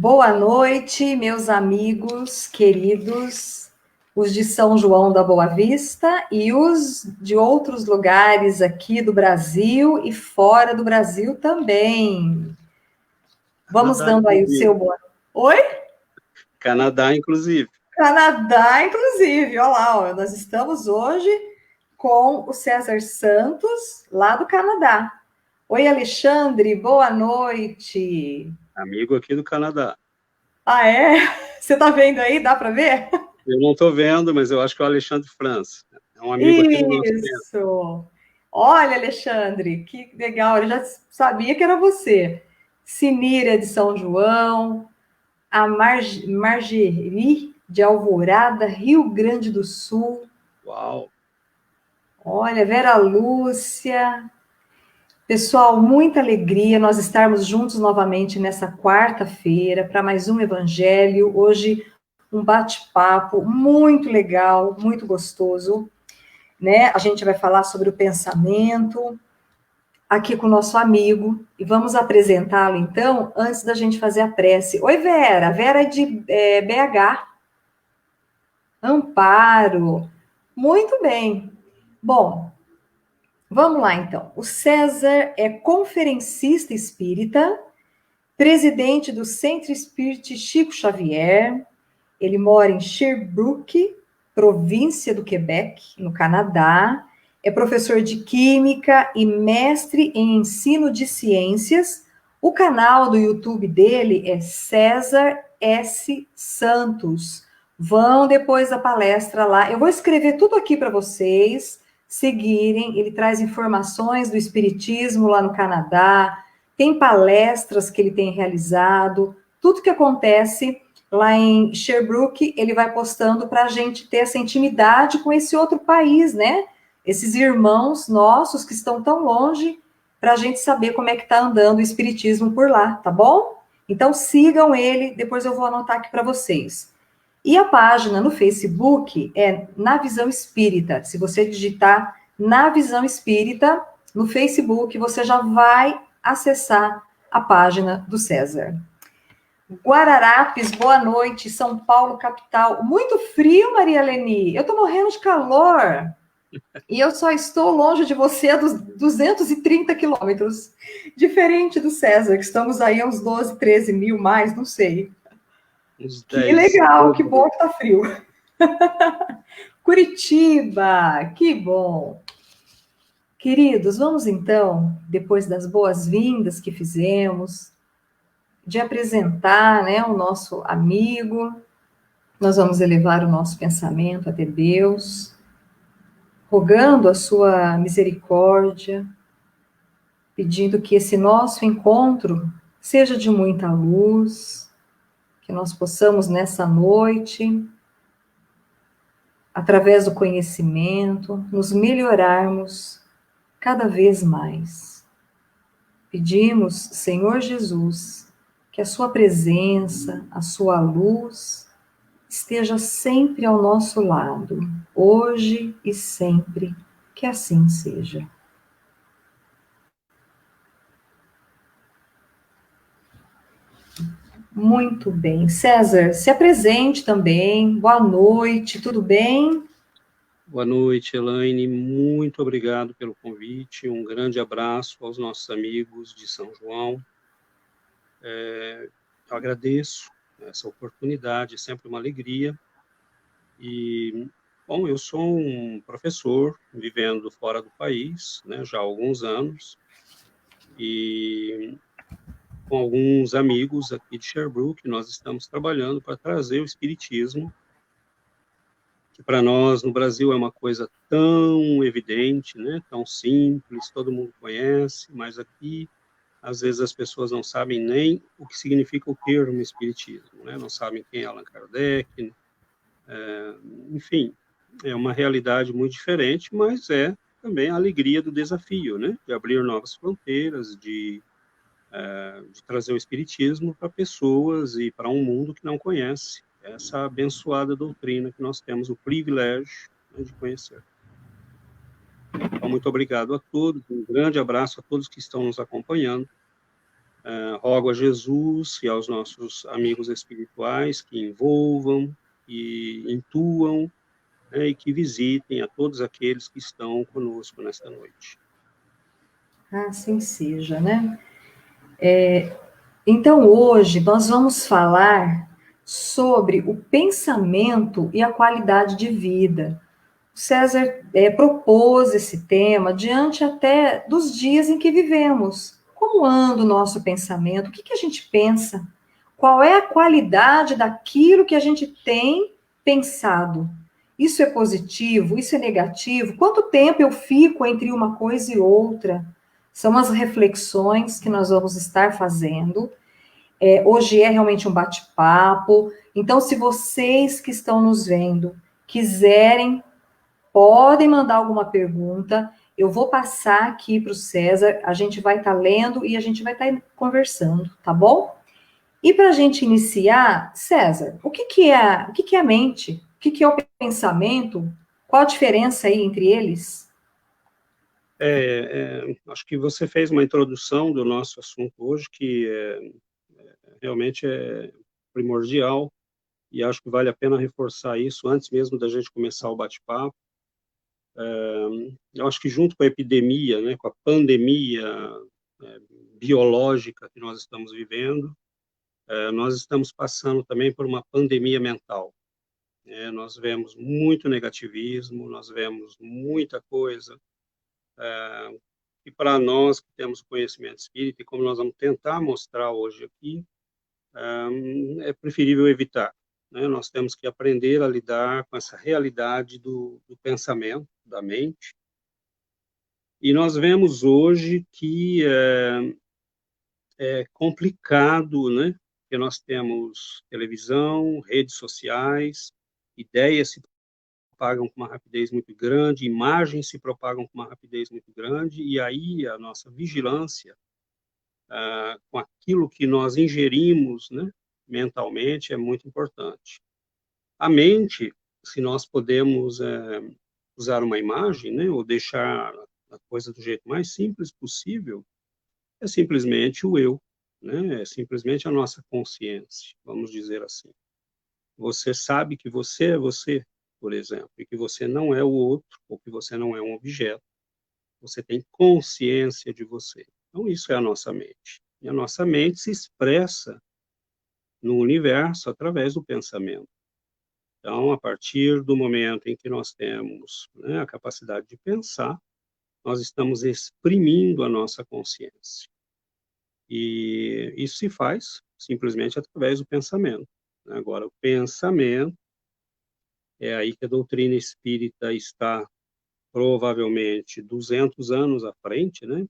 Boa noite, meus amigos queridos, os de São João da Boa Vista e os de outros lugares aqui do Brasil e fora do Brasil também. Vamos Canadá, dando aí o inclusive. seu boa. Oi? Canadá, inclusive. Canadá, inclusive. Olha lá, ó, nós estamos hoje com o César Santos, lá do Canadá. Oi, Alexandre, boa noite. Amigo aqui do Canadá. Ah, é? Você está vendo aí? Dá para ver? Eu não estou vendo, mas eu acho que é o Alexandre França. É um amigo aqui do nosso tempo. Isso! Olha, Alexandre, que legal, eu já sabia que era você. Sinira de São João, a Margeri de Alvorada, Rio Grande do Sul. Uau! Olha, Vera Lúcia. Pessoal, muita alegria nós estarmos juntos novamente nessa quarta-feira para mais um Evangelho. Hoje, um bate-papo muito legal, muito gostoso, né? A gente vai falar sobre o pensamento aqui com o nosso amigo e vamos apresentá-lo então antes da gente fazer a prece. Oi, Vera. Vera é de BH. Amparo. Muito bem. Bom, vamos lá então. O César é conferencista espírita, presidente do Centro Espírita Chico Xavier. Ele mora em Sherbrooke, província do Quebec, no Canadá. É professor de Química e mestre em Ensino de Ciências. O canal do YouTube dele é César S. Santos. Vão depois da palestra lá. Eu vou escrever tudo aqui para vocês seguirem. Ele traz informações do Espiritismo lá no Canadá. Tem palestras que ele tem realizado. Tudo que acontece lá em Sherbrooke, ele vai postando para a gente ter essa intimidade com esse outro país, né? Esses irmãos nossos que estão tão longe, para a gente saber como é que está andando o espiritismo por lá, tá bom? Então sigam ele, depois eu vou anotar aqui para vocês. E a página no Facebook é Na Visão Espírita. Se você digitar Na Visão Espírita no Facebook, você já vai acessar a página do César. Guararapes, boa noite, São Paulo, capital. Muito frio, Maria Leni. Eu estou morrendo de calor. E eu só estou longe de você a 230 quilômetros. Diferente do César, que estamos aí a uns 12, 13 mil mais, não sei. Uns Que 10. legal, que bom que tá frio. Curitiba, que bom. Queridos, vamos então, depois das boas-vindas que fizemos, de apresentar, né, o nosso amigo. Nós vamos elevar o nosso pensamento até Deus, rogando a sua misericórdia, pedindo que esse nosso encontro seja de muita luz, que nós possamos nessa noite, através do conhecimento, nos melhorarmos cada vez mais. Pedimos, Senhor Jesus, que a sua presença, a sua luz, esteja sempre ao nosso lado, hoje e sempre, que assim seja. Muito bem. César, se apresente também. Boa noite, tudo bem? Boa noite, Elaine. Muito obrigado pelo convite. Um grande abraço aos nossos amigos de São João. Eu agradeço essa oportunidade, é sempre uma alegria. E, bom, eu sou um professor vivendo fora do país, né, já há alguns anos, e com alguns amigos aqui de Sherbrooke, nós estamos trabalhando para trazer o espiritismo, que para nós no Brasil é uma coisa tão evidente, né, tão simples, todo mundo conhece, mas aqui às vezes as pessoas não sabem nem o que significa o termo espiritismo, né, não sabem quem é Allan Kardec, enfim, é uma realidade muito diferente, mas é também a alegria do desafio, né, de abrir novas fronteiras, de trazer o espiritismo para pessoas e para um mundo que não conhece essa abençoada doutrina que nós temos o privilégio, né, de conhecer. Então, muito obrigado a todos, um grande abraço a todos que estão nos acompanhando Rogo a Jesus e aos nossos amigos espirituais que envolvam, que intuam, né, e que visitem a todos aqueles que estão conosco nesta noite. Assim seja, né? Então, hoje nós vamos falar sobre o pensamento e a qualidade de vida. O César propôs esse tema diante até dos dias em que vivemos. Como anda o nosso pensamento? O que a gente pensa? Qual é a qualidade daquilo que a gente tem pensado? Isso é positivo? Isso é negativo? Quanto tempo eu fico entre uma coisa e outra? São as reflexões que nós vamos estar fazendo. Hoje é realmente um bate-papo. Então, se vocês que estão nos vendo quiserem, podem mandar alguma pergunta. Eu vou passar aqui para o César. A gente vai estar lendo e a gente vai estar conversando, tá bom? E para a gente iniciar, César, o que é a mente? O que é o pensamento? Qual a diferença aí entre eles? Acho que você fez uma introdução do nosso assunto hoje que realmente é primordial, e acho que vale a pena reforçar isso antes mesmo da gente começar o bate-papo. Eu acho que junto com a epidemia, né, com a pandemia biológica que nós estamos vivendo, nós estamos passando também por uma pandemia mental. Nós vemos muito negativismo, nós vemos muita coisa, e para nós que temos conhecimento espírita, e como nós vamos tentar mostrar hoje aqui, é preferível evitar. Né? Nós temos que aprender a lidar com essa realidade do pensamento, da mente, e nós vemos hoje que é complicado, né? Porque nós temos televisão, redes sociais, ideias se propagam com uma rapidez muito grande, imagens se propagam com uma rapidez muito grande, e aí a nossa vigilância com aquilo que nós ingerimos, né, mentalmente, é muito importante. A mente, se nós podemos usar uma imagem, né, ou deixar a coisa do jeito mais simples possível, é simplesmente o eu, né, é simplesmente a nossa consciência, vamos dizer assim. Você sabe que você é você, por exemplo, e que você não é o outro, ou que você não é um objeto. Você tem consciência de você. Então, isso é a nossa mente. E a nossa mente se expressa no universo através do pensamento. Então, a partir do momento em que nós temos, né, a capacidade de pensar, nós estamos exprimindo a nossa consciência. E isso se faz simplesmente através do pensamento. Agora, o pensamento é aí que a doutrina espírita está provavelmente 200 anos à frente, né?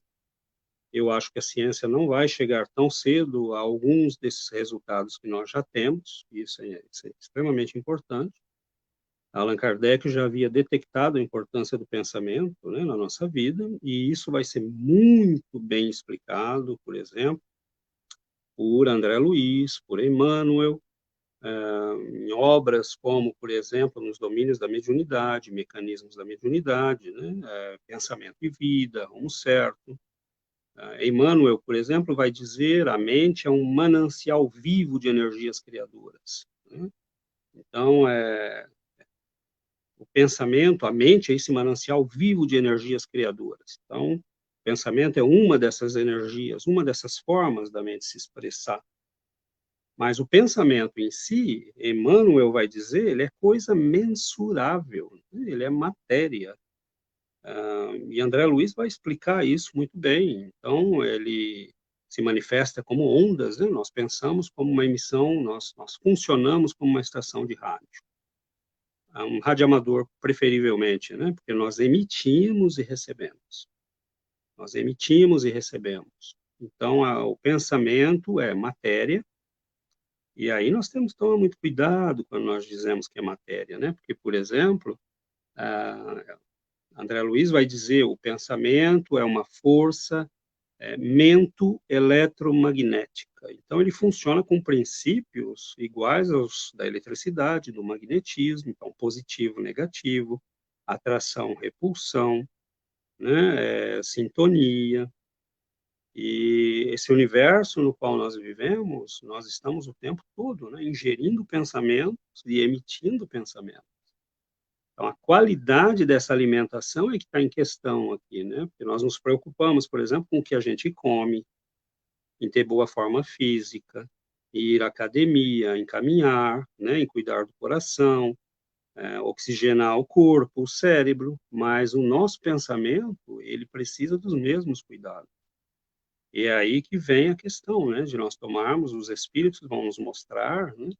Eu acho que a ciência não vai chegar tão cedo a alguns desses resultados que nós já temos, isso é extremamente importante. Allan Kardec já havia detectado a importância do pensamento, né, na nossa vida, e isso vai ser muito bem explicado, por exemplo, por André Luiz, por Emmanuel, em obras como, por exemplo, nos domínios da mediunidade, mecanismos da mediunidade, né, pensamento e vida, rumo certo. Emmanuel, por exemplo, vai dizer a mente é um manancial vivo de energias criadoras. Né? Então, o pensamento, a mente é esse manancial vivo de energias criadoras. Então, o pensamento é uma dessas energias, uma dessas formas da mente se expressar. Mas o pensamento em si, Emmanuel vai dizer, ele é coisa mensurável, né? Ele é matéria. E André Luiz vai explicar isso muito bem. Então, ele se manifesta como ondas, né? Nós pensamos como uma emissão, nós funcionamos como uma estação de rádio. Um radioamador, preferivelmente, né? Porque nós emitimos e recebemos. Nós emitimos e recebemos. Então, o pensamento é matéria, e aí nós temos que tomar muito cuidado quando nós dizemos que é matéria, né? Porque, por exemplo, André Luiz vai dizer o pensamento é uma força mento-eletromagnética. Então, ele funciona com princípios iguais aos da eletricidade, do magnetismo, então, positivo, negativo, atração, repulsão, né, sintonia. E esse universo no qual nós vivemos, nós estamos o tempo todo, né, ingerindo pensamentos e emitindo pensamentos. Então, a qualidade dessa alimentação é que está em questão aqui, né? Porque nós nos preocupamos, por exemplo, com o que a gente come, em ter boa forma física, em ir à academia, em caminhar, né, em cuidar do coração, oxigenar o corpo, o cérebro, mas o nosso pensamento, ele precisa dos mesmos cuidados. E é aí que vem a questão, né, de nós tomarmos, os espíritos vão nos mostrar, né,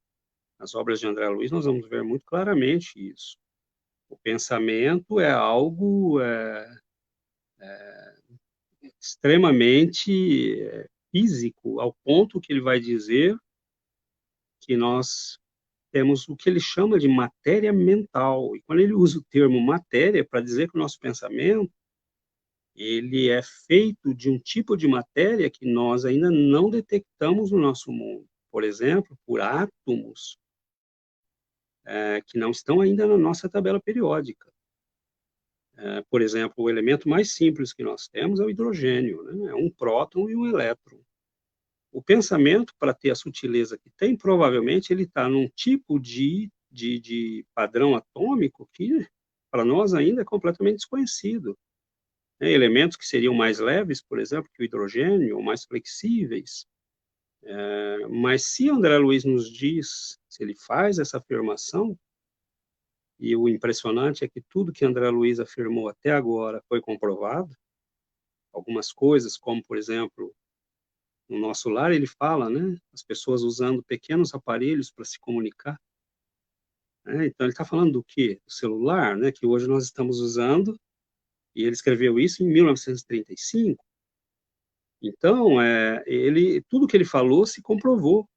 nas obras de André Luiz, nós vamos ver muito claramente isso. O pensamento é algo extremamente físico, ao ponto que ele vai dizer que nós temos o que ele chama de matéria mental. E quando ele usa o termo matéria para dizer que o nosso pensamento ele é feito de um tipo de matéria que nós ainda não detectamos no nosso mundo. Por exemplo, por átomos que não estão ainda na nossa tabela periódica. Por exemplo, o elemento mais simples que nós temos é o hidrogênio, né? É um próton e um elétron. O pensamento, para ter a sutileza que tem, provavelmente ele está num tipo de padrão atômico que, para nós, ainda é completamente desconhecido. Elementos que seriam mais leves, por exemplo, que o hidrogênio, ou mais flexíveis. Mas se André Luiz nos diz, se ele faz essa afirmação, e o impressionante é que tudo que André Luiz afirmou até agora foi comprovado, algumas coisas, como, por exemplo, no nosso lar, ele fala, né, as pessoas usando pequenos aparelhos para se comunicar. Né? Então, ele está falando do quê? Do celular, né, que hoje nós estamos usando, e ele escreveu isso em 1935. Então, tudo que ele falou se comprovou.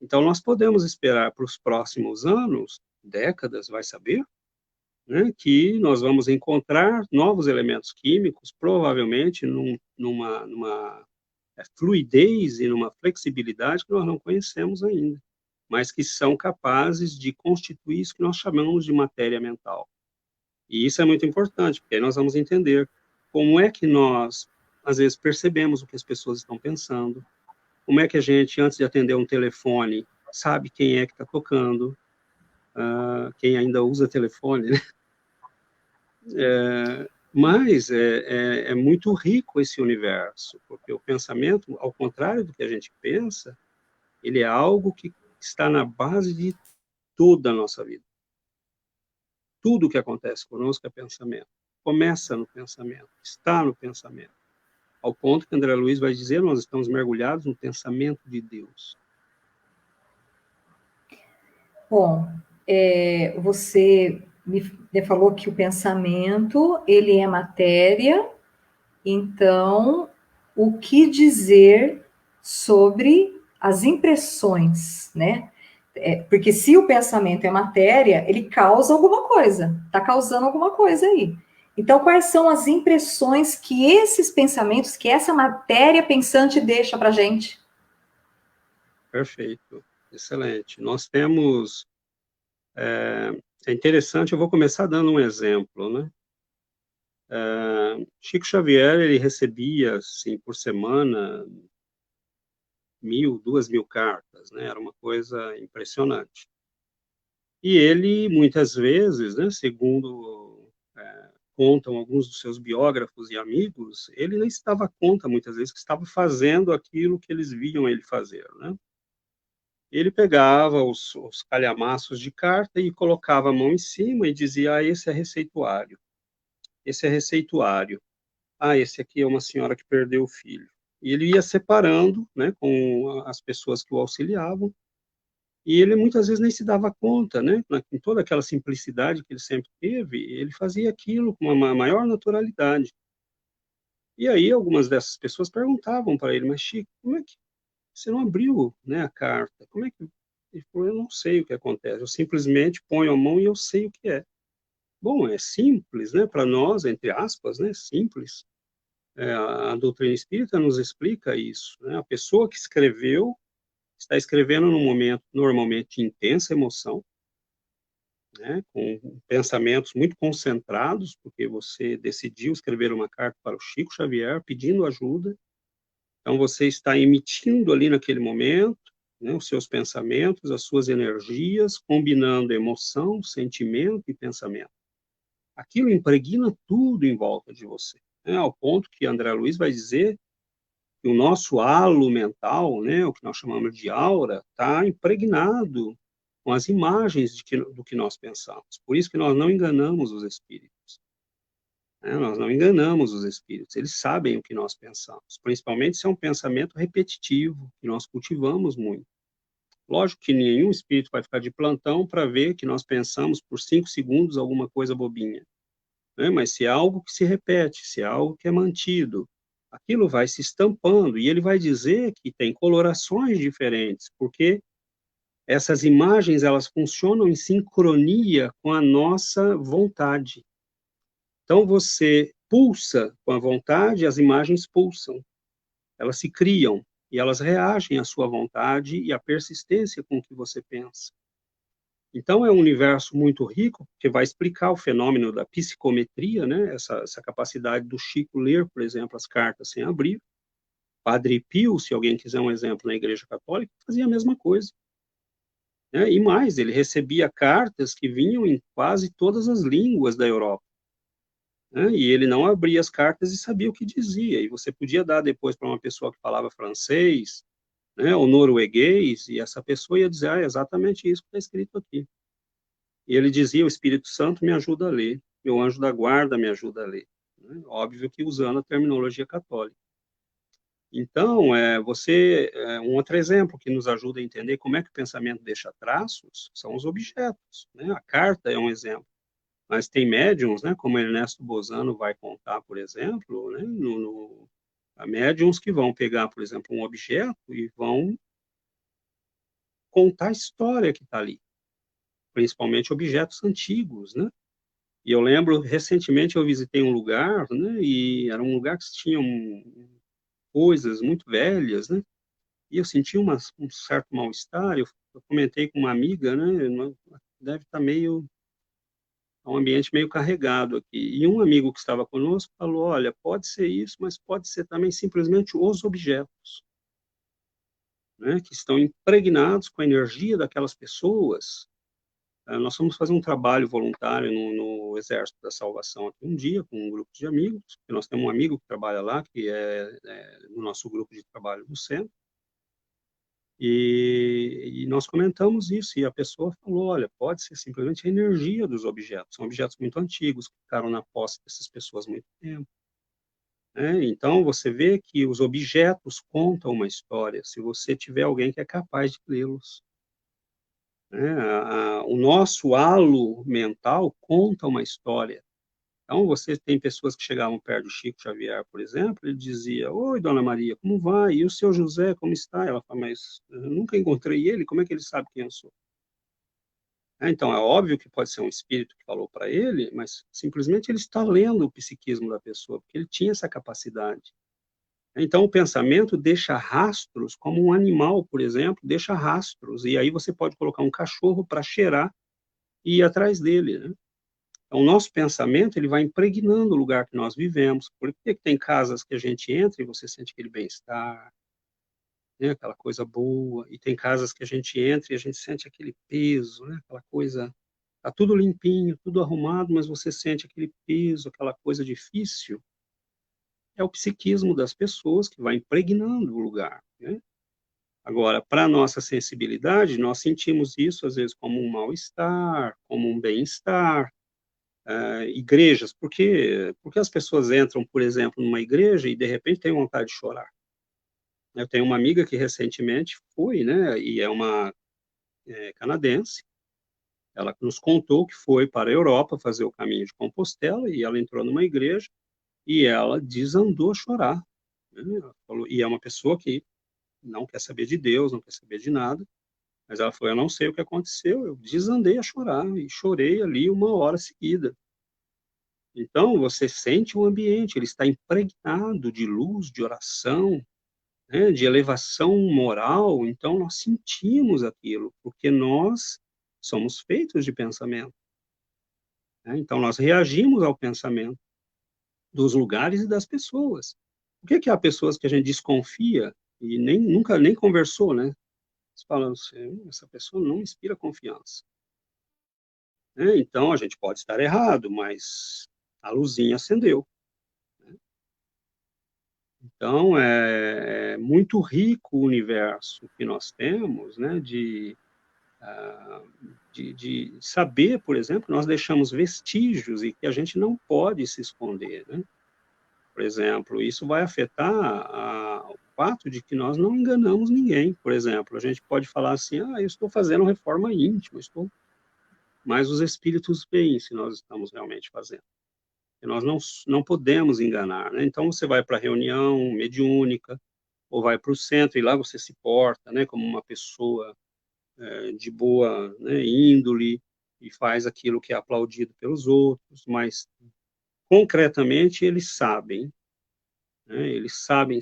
Então, nós podemos esperar para os próximos anos, décadas, vai saber, né, que nós vamos encontrar novos elementos químicos, provavelmente numa fluidez e numa flexibilidade que nós não conhecemos ainda, mas que são capazes de constituir isso que nós chamamos de matéria mental. E isso é muito importante, porque aí nós vamos entender como é que nós, às vezes, percebemos o que as pessoas estão pensando, como é que a gente, antes de atender um telefone, sabe quem é que está tocando, quem ainda usa telefone, né? Mas é muito rico esse universo, porque o pensamento, ao contrário do que a gente pensa, ele é algo que está na base de toda a nossa vida. Tudo que acontece conosco é pensamento. Começa no pensamento, está no pensamento. Ao ponto que André Luiz vai dizer, nós estamos mergulhados no pensamento de Deus. Bom, você me falou que o pensamento, ele é matéria, então, o que dizer sobre as impressões, né? Porque se o pensamento é matéria, ele causa alguma coisa, está causando alguma coisa aí. Então, quais são as impressões que esses pensamentos, que essa matéria pensante deixa para a gente? Perfeito, excelente. Nós temos... É interessante, eu vou começar dando um exemplo, né? Chico Xavier, ele recebia, assim, por semana, 1.000, 2.000 cartas, né? Era uma coisa impressionante. E ele, muitas vezes, né, segundo contam alguns dos seus biógrafos e amigos, ele nem se dava conta, muitas vezes, que estava fazendo aquilo que eles viam ele fazer, né? Ele pegava os calhamaços de carta e colocava a mão em cima e dizia, esse é receituário, esse é receituário. Esse aqui é uma senhora que perdeu o filho. E ele ia separando, né, com as pessoas que o auxiliavam, e ele muitas vezes nem se dava conta, né, com toda aquela simplicidade que ele sempre teve, ele fazia aquilo com uma maior naturalidade. E aí algumas dessas pessoas perguntavam para ele, mas Chico, como é que você não abriu, né, a carta? Como é que... Ele falou, eu não sei o que acontece, eu simplesmente ponho a mão e eu sei o que é. Bom, é simples, né, para nós, entre aspas, né, simples. A doutrina espírita nos explica isso, né? A pessoa que escreveu está escrevendo num momento normalmente de intensa emoção, né? Com pensamentos muito concentrados, porque você decidiu escrever uma carta para o Chico Xavier pedindo ajuda, Então, você está emitindo ali naquele momento, né, os seus pensamentos, as suas energias, combinando emoção, sentimento e pensamento. Aquilo impregna tudo em volta de você, né, ao ponto que André Luiz vai dizer que o nosso halo mental, né, o que nós chamamos de aura, está impregnado com as imagens do que nós pensamos. Por isso que nós não enganamos os espíritos. Né? Nós não enganamos os espíritos. Eles sabem o que nós pensamos. Principalmente se é um pensamento repetitivo, que nós cultivamos muito. Lógico que nenhum espírito vai ficar de plantão para ver que nós pensamos por 5 segundos alguma coisa bobinha. Né? Mas se é algo que se repete, se é algo que é mantido, aquilo vai se estampando, e ele vai dizer que tem colorações diferentes, porque essas imagens, elas funcionam em sincronia com a nossa vontade. Então, você pulsa com a vontade, as imagens pulsam, elas se criam, e elas reagem à sua vontade e à persistência com que você pensa. Então, é um universo muito rico, que vai explicar o fenômeno da psicometria, né? Essa capacidade do Chico ler, por exemplo, as cartas sem abrir. Padre Pio, se alguém quiser um exemplo na Igreja Católica, fazia a mesma coisa. Né? E mais, ele recebia cartas que vinham em quase todas as línguas da Europa. Né? E ele não abria as cartas e sabia o que dizia. E você podia dar depois para uma pessoa que falava francês, né, ou norueguês, e essa pessoa ia dizer, é exatamente isso que está escrito aqui. E ele dizia, o Espírito Santo me ajuda a ler, meu anjo da guarda me ajuda a ler. Né? Óbvio que usando a terminologia católica. Então, um outro exemplo que nos ajuda a entender como é que o pensamento deixa traços são os objetos. Né? A carta é um exemplo. Mas tem médiums, né, como Ernesto Bozano vai contar, por exemplo, né, há médiums que vão pegar, por exemplo, um objeto e vão contar a história que está ali, principalmente objetos antigos, né? E eu lembro, recentemente eu visitei um lugar, né, e era um lugar que tinha coisas muito velhas, né? E eu senti um certo mal-estar, eu comentei com uma amiga, né, deve estar um ambiente meio carregado aqui. E um amigo que estava conosco falou, olha, pode ser isso, mas pode ser também simplesmente os objetos, né, que estão impregnados com a energia daquelas pessoas. Nós fomos fazer um trabalho voluntário no Exército da Salvação aqui um dia, com um grupo de amigos, que nós temos um amigo que trabalha lá, que é no nosso grupo de trabalho do centro, e nós comentamos isso, e a pessoa falou, olha, pode ser simplesmente a energia dos objetos, são objetos muito antigos, que ficaram na posse dessas pessoas há muito tempo. Né? Então, você vê que os objetos contam uma história, se você tiver alguém que é capaz de lê-los. Né? O nosso halo mental conta uma história. Então, você tem pessoas que chegavam perto do Chico Xavier, por exemplo, ele dizia, oi, Dona Maria, como vai? E o seu José, como está? Ela fala, mas eu nunca encontrei ele, como é que ele sabe quem eu sou? Então, é óbvio que pode ser um espírito que falou para ele, mas simplesmente ele está lendo o psiquismo da pessoa, porque ele tinha essa capacidade. Então, o pensamento deixa rastros, como um animal, por exemplo, deixa rastros, e aí você pode colocar um cachorro para cheirar e ir atrás dele, né? Então, o nosso pensamento, ele vai impregnando o lugar que nós vivemos. Por que tem casas que a gente entra e você sente aquele bem-estar, né, aquela coisa boa, e tem casas que a gente entra e a gente sente aquele peso, né, aquela coisa, tá tudo limpinho, tudo arrumado, mas você sente aquele peso, aquela coisa difícil. É o psiquismo das pessoas que vai impregnando o lugar, né? Agora, para a nossa sensibilidade, nós sentimos isso, às vezes, como um mal-estar, como um bem-estar. Igrejas, porque as pessoas entram, por exemplo, numa igreja e, de repente, têm vontade de chorar. Eu tenho uma amiga que recentemente foi, né, e é uma canadense, ela nos contou que foi para a Europa fazer o caminho de Compostela e ela entrou numa igreja e ela desandou a chorar. Né? Ela falou, e é uma pessoa que não quer saber de Deus, não quer saber de nada, mas ela falou, eu não sei o que aconteceu, eu desandei a chorar e chorei ali 1 hora seguida. Então, você sente o ambiente, ele está impregnado de luz, de oração, né, de elevação moral, então nós sentimos aquilo, porque nós somos feitos de pensamento. Né? Então, nós reagimos ao pensamento dos lugares e das pessoas. Por que há pessoas que a gente desconfia e nunca nem conversou, né? Você fala assim, essa pessoa não inspira confiança. Né? Então, a gente pode estar errado, mas a luzinha acendeu. Então, é muito rico o universo que nós temos, né, de saber, por exemplo, nós deixamos vestígios e que a gente não pode se esconder, né? Por exemplo, isso vai afetar o fato de que nós não enganamos ninguém. Por exemplo, a gente pode falar assim, eu estou fazendo reforma íntima, mas os espíritos veem se nós estamos realmente fazendo. E nós não podemos enganar, né? Então, você vai para a reunião mediúnica, ou vai para o centro, e lá você se porta, né, como uma pessoa de boa, né, índole, e faz aquilo que é aplaudido pelos outros, mas, concretamente, eles sabem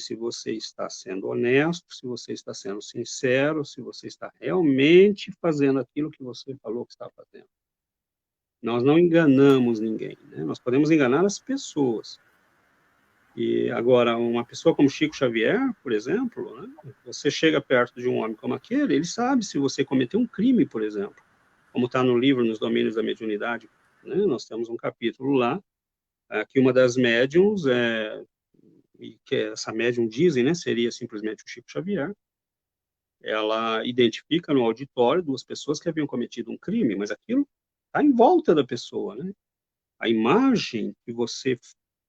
se você está sendo honesto, se você está sendo sincero, se você está realmente fazendo aquilo que você falou que está fazendo. Nós não enganamos ninguém, né? Nós podemos enganar as pessoas. E agora, uma pessoa como Chico Xavier, por exemplo, né? Você chega perto de um homem como aquele, ele sabe se você cometeu um crime, por exemplo, como está no livro Nos Domínios da Mediunidade, né? Nós temos um capítulo lá, que uma das médiums, e que essa médium dizem, né, seria simplesmente o Chico Xavier, ela identifica no auditório duas pessoas que haviam cometido um crime, mas aquilo está em volta da pessoa, né? A imagem que você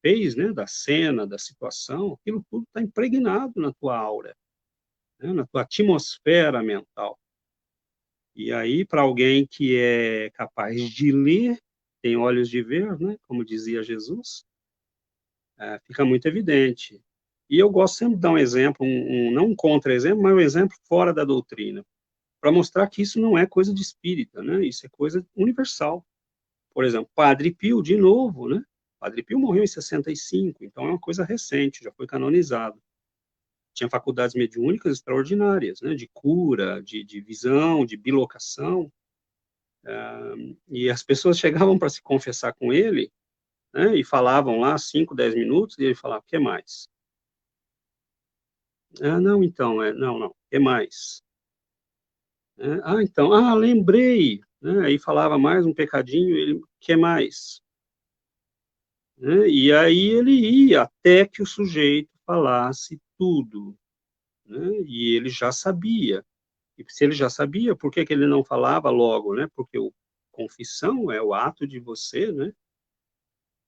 fez, né, da cena, da situação, aquilo tudo está impregnado na tua aura, né, na tua atmosfera mental. E aí, para alguém que é capaz de ler, tem olhos de ver, né, como dizia Jesus, fica muito evidente. E eu gosto sempre de dar um exemplo, não um contra-exemplo, mas um exemplo fora da doutrina, para mostrar que isso não é coisa de espírita, né, isso é coisa universal. Por exemplo, Padre Pio, de novo, né? Padre Pio morreu em 65, então é uma coisa recente, já foi canonizado. Tinha faculdades mediúnicas extraordinárias, né? De cura, de visão, de bilocação. E as pessoas chegavam para se confessar com ele, né? E falavam lá 5, 10 minutos, e ele falava, o que mais? Não, então, não, o que mais? Então, lembrei, né? Aí falava mais um pecadinho, ele, o que mais? Né? E aí ele ia até que o sujeito falasse tudo, né? E ele já sabia. E se ele já sabia, por que que ele não falava logo, né? Porque confissão é o ato de você, né,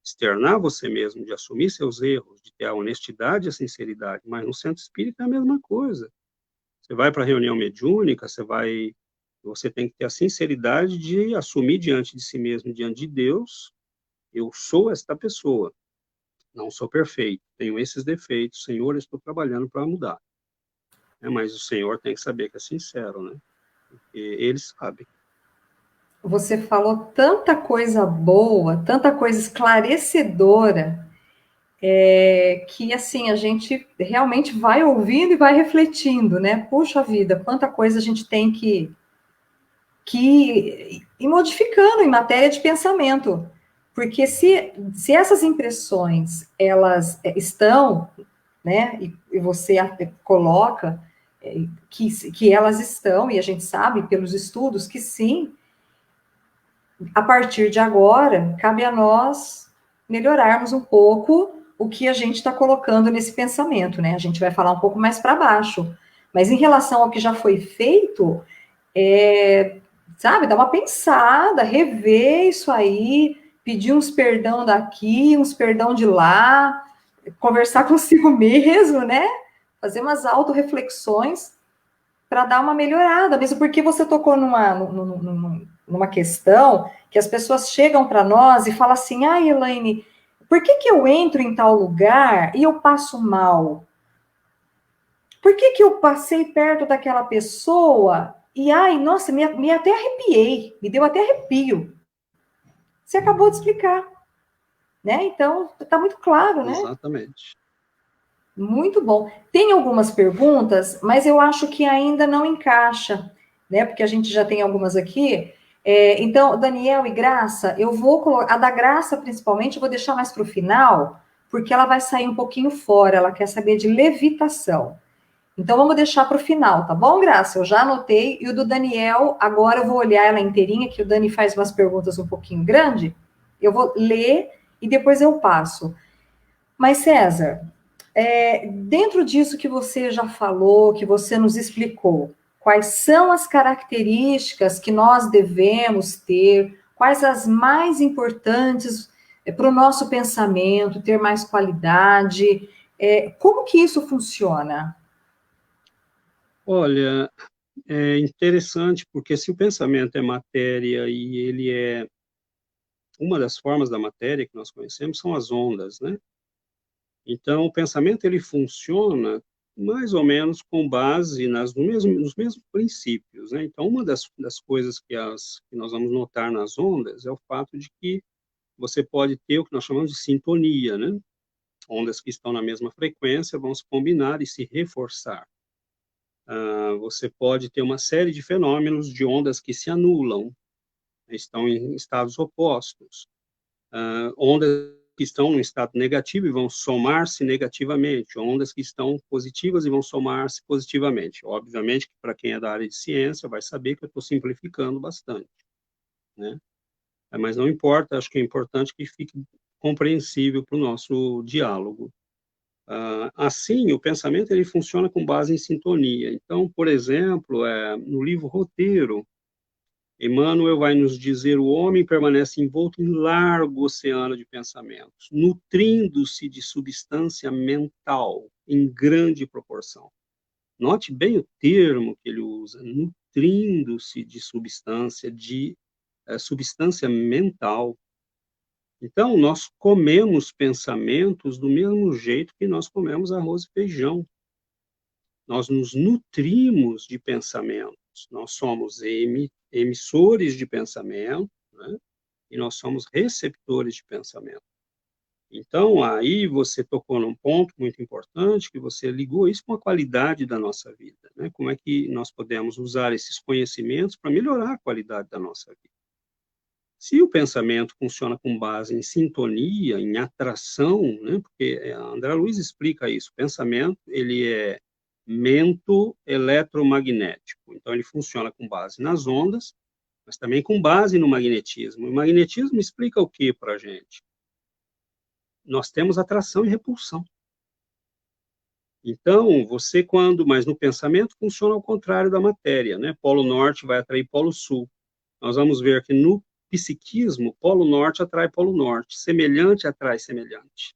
externar você mesmo, de assumir seus erros, de ter a honestidade e a sinceridade. Mas no centro espírita é a mesma coisa. Você vai para a reunião mediúnica, você tem que ter a sinceridade de assumir diante de si mesmo, diante de Deus, eu sou esta pessoa. Não sou perfeito, tenho esses defeitos, Senhor, estou trabalhando para mudar. Mas o Senhor tem que saber que é sincero, né? Porque Ele sabe. Você falou tanta coisa boa, tanta coisa esclarecedora, que assim a gente realmente vai ouvindo e vai refletindo, né? Puxa vida, quanta coisa a gente tem que ir modificando em matéria de pensamento. Porque se essas impressões, elas estão, né, e você coloca que elas estão, e a gente sabe pelos estudos que sim, a partir de agora, cabe a nós melhorarmos um pouco o que a gente está colocando nesse pensamento, né? A gente vai falar um pouco mais para baixo. Mas em relação ao que já foi feito, sabe, dar uma pensada, rever isso aí, pedir uns perdão daqui, uns perdão de lá, conversar consigo mesmo, né? Fazer umas autorreflexões para dar uma melhorada, mesmo porque você tocou numa questão que as pessoas chegam para nós e falam assim, Elaine, por que eu entro em tal lugar e eu passo mal? Por que eu passei perto daquela pessoa e, nossa, me até arrepiei, me deu até arrepio. Você acabou de explicar, né? Então, está muito claro, né? Exatamente. Muito bom. Tem algumas perguntas, mas eu acho que ainda não encaixa, né? Porque a gente já tem algumas aqui. Então, Daniel e Graça, eu vou colocar. A da Graça, principalmente, eu vou deixar mais para o final, porque ela vai sair um pouquinho fora, ela quer saber de levitação. Então vamos deixar para o final, tá bom, Graça? Eu já anotei, e o do Daniel, agora eu vou olhar ela inteirinha, que o Dani faz umas perguntas um pouquinho grande, eu vou ler e depois eu passo. Mas, César, dentro disso que você já falou, que você nos explicou, quais são as características que nós devemos ter, quais as mais importantes para o nosso pensamento, ter mais qualidade, como que isso funciona? Olha, é interessante porque se o pensamento é matéria e ele é uma das formas da matéria que nós conhecemos são as ondas, né? Então, o pensamento ele funciona mais ou menos com base nos mesmos princípios, né? Então, uma das coisas que nós vamos notar nas ondas é o fato de que você pode ter o que nós chamamos de sintonia, né? Ondas que estão na mesma frequência vão se combinar e se reforçar. Você pode ter uma série de fenômenos de ondas que se anulam, estão em estados opostos. Ondas que estão no estado negativo e vão somar-se negativamente, ondas que estão positivas e vão somar-se positivamente. Obviamente que para quem é da área de ciência vai saber que eu estou simplificando bastante, né? Mas não importa, acho que é importante que fique compreensível para o nosso diálogo. Assim, o pensamento ele funciona com base em sintonia. Então, por exemplo, no livro Roteiro, Emmanuel vai nos dizer: o homem permanece envolto em largo oceano de pensamentos, nutrindo-se de substância mental em grande proporção. Note bem o termo que ele usa: nutrindo-se de substância mental. Então, nós comemos pensamentos do mesmo jeito que nós comemos arroz e feijão. Nós nos nutrimos de pensamentos. Nós somos emissores de pensamento, né? E nós somos receptores de pensamento. Então, aí você tocou num ponto muito importante, que você ligou isso com a qualidade da nossa vida, né? Como é que nós podemos usar esses conhecimentos para melhorar a qualidade da nossa vida? Se o pensamento funciona com base em sintonia, em atração, né? Porque a André Luiz explica isso, o pensamento, ele é mento eletromagnético, então ele funciona com base nas ondas, mas também com base no magnetismo. O magnetismo explica o que para a gente? Nós temos atração e repulsão. Então, mas no pensamento funciona ao contrário da matéria, né? Polo norte vai atrair polo sul. Nós vamos ver que no psiquismo, polo norte atrai polo norte, semelhante atrai semelhante.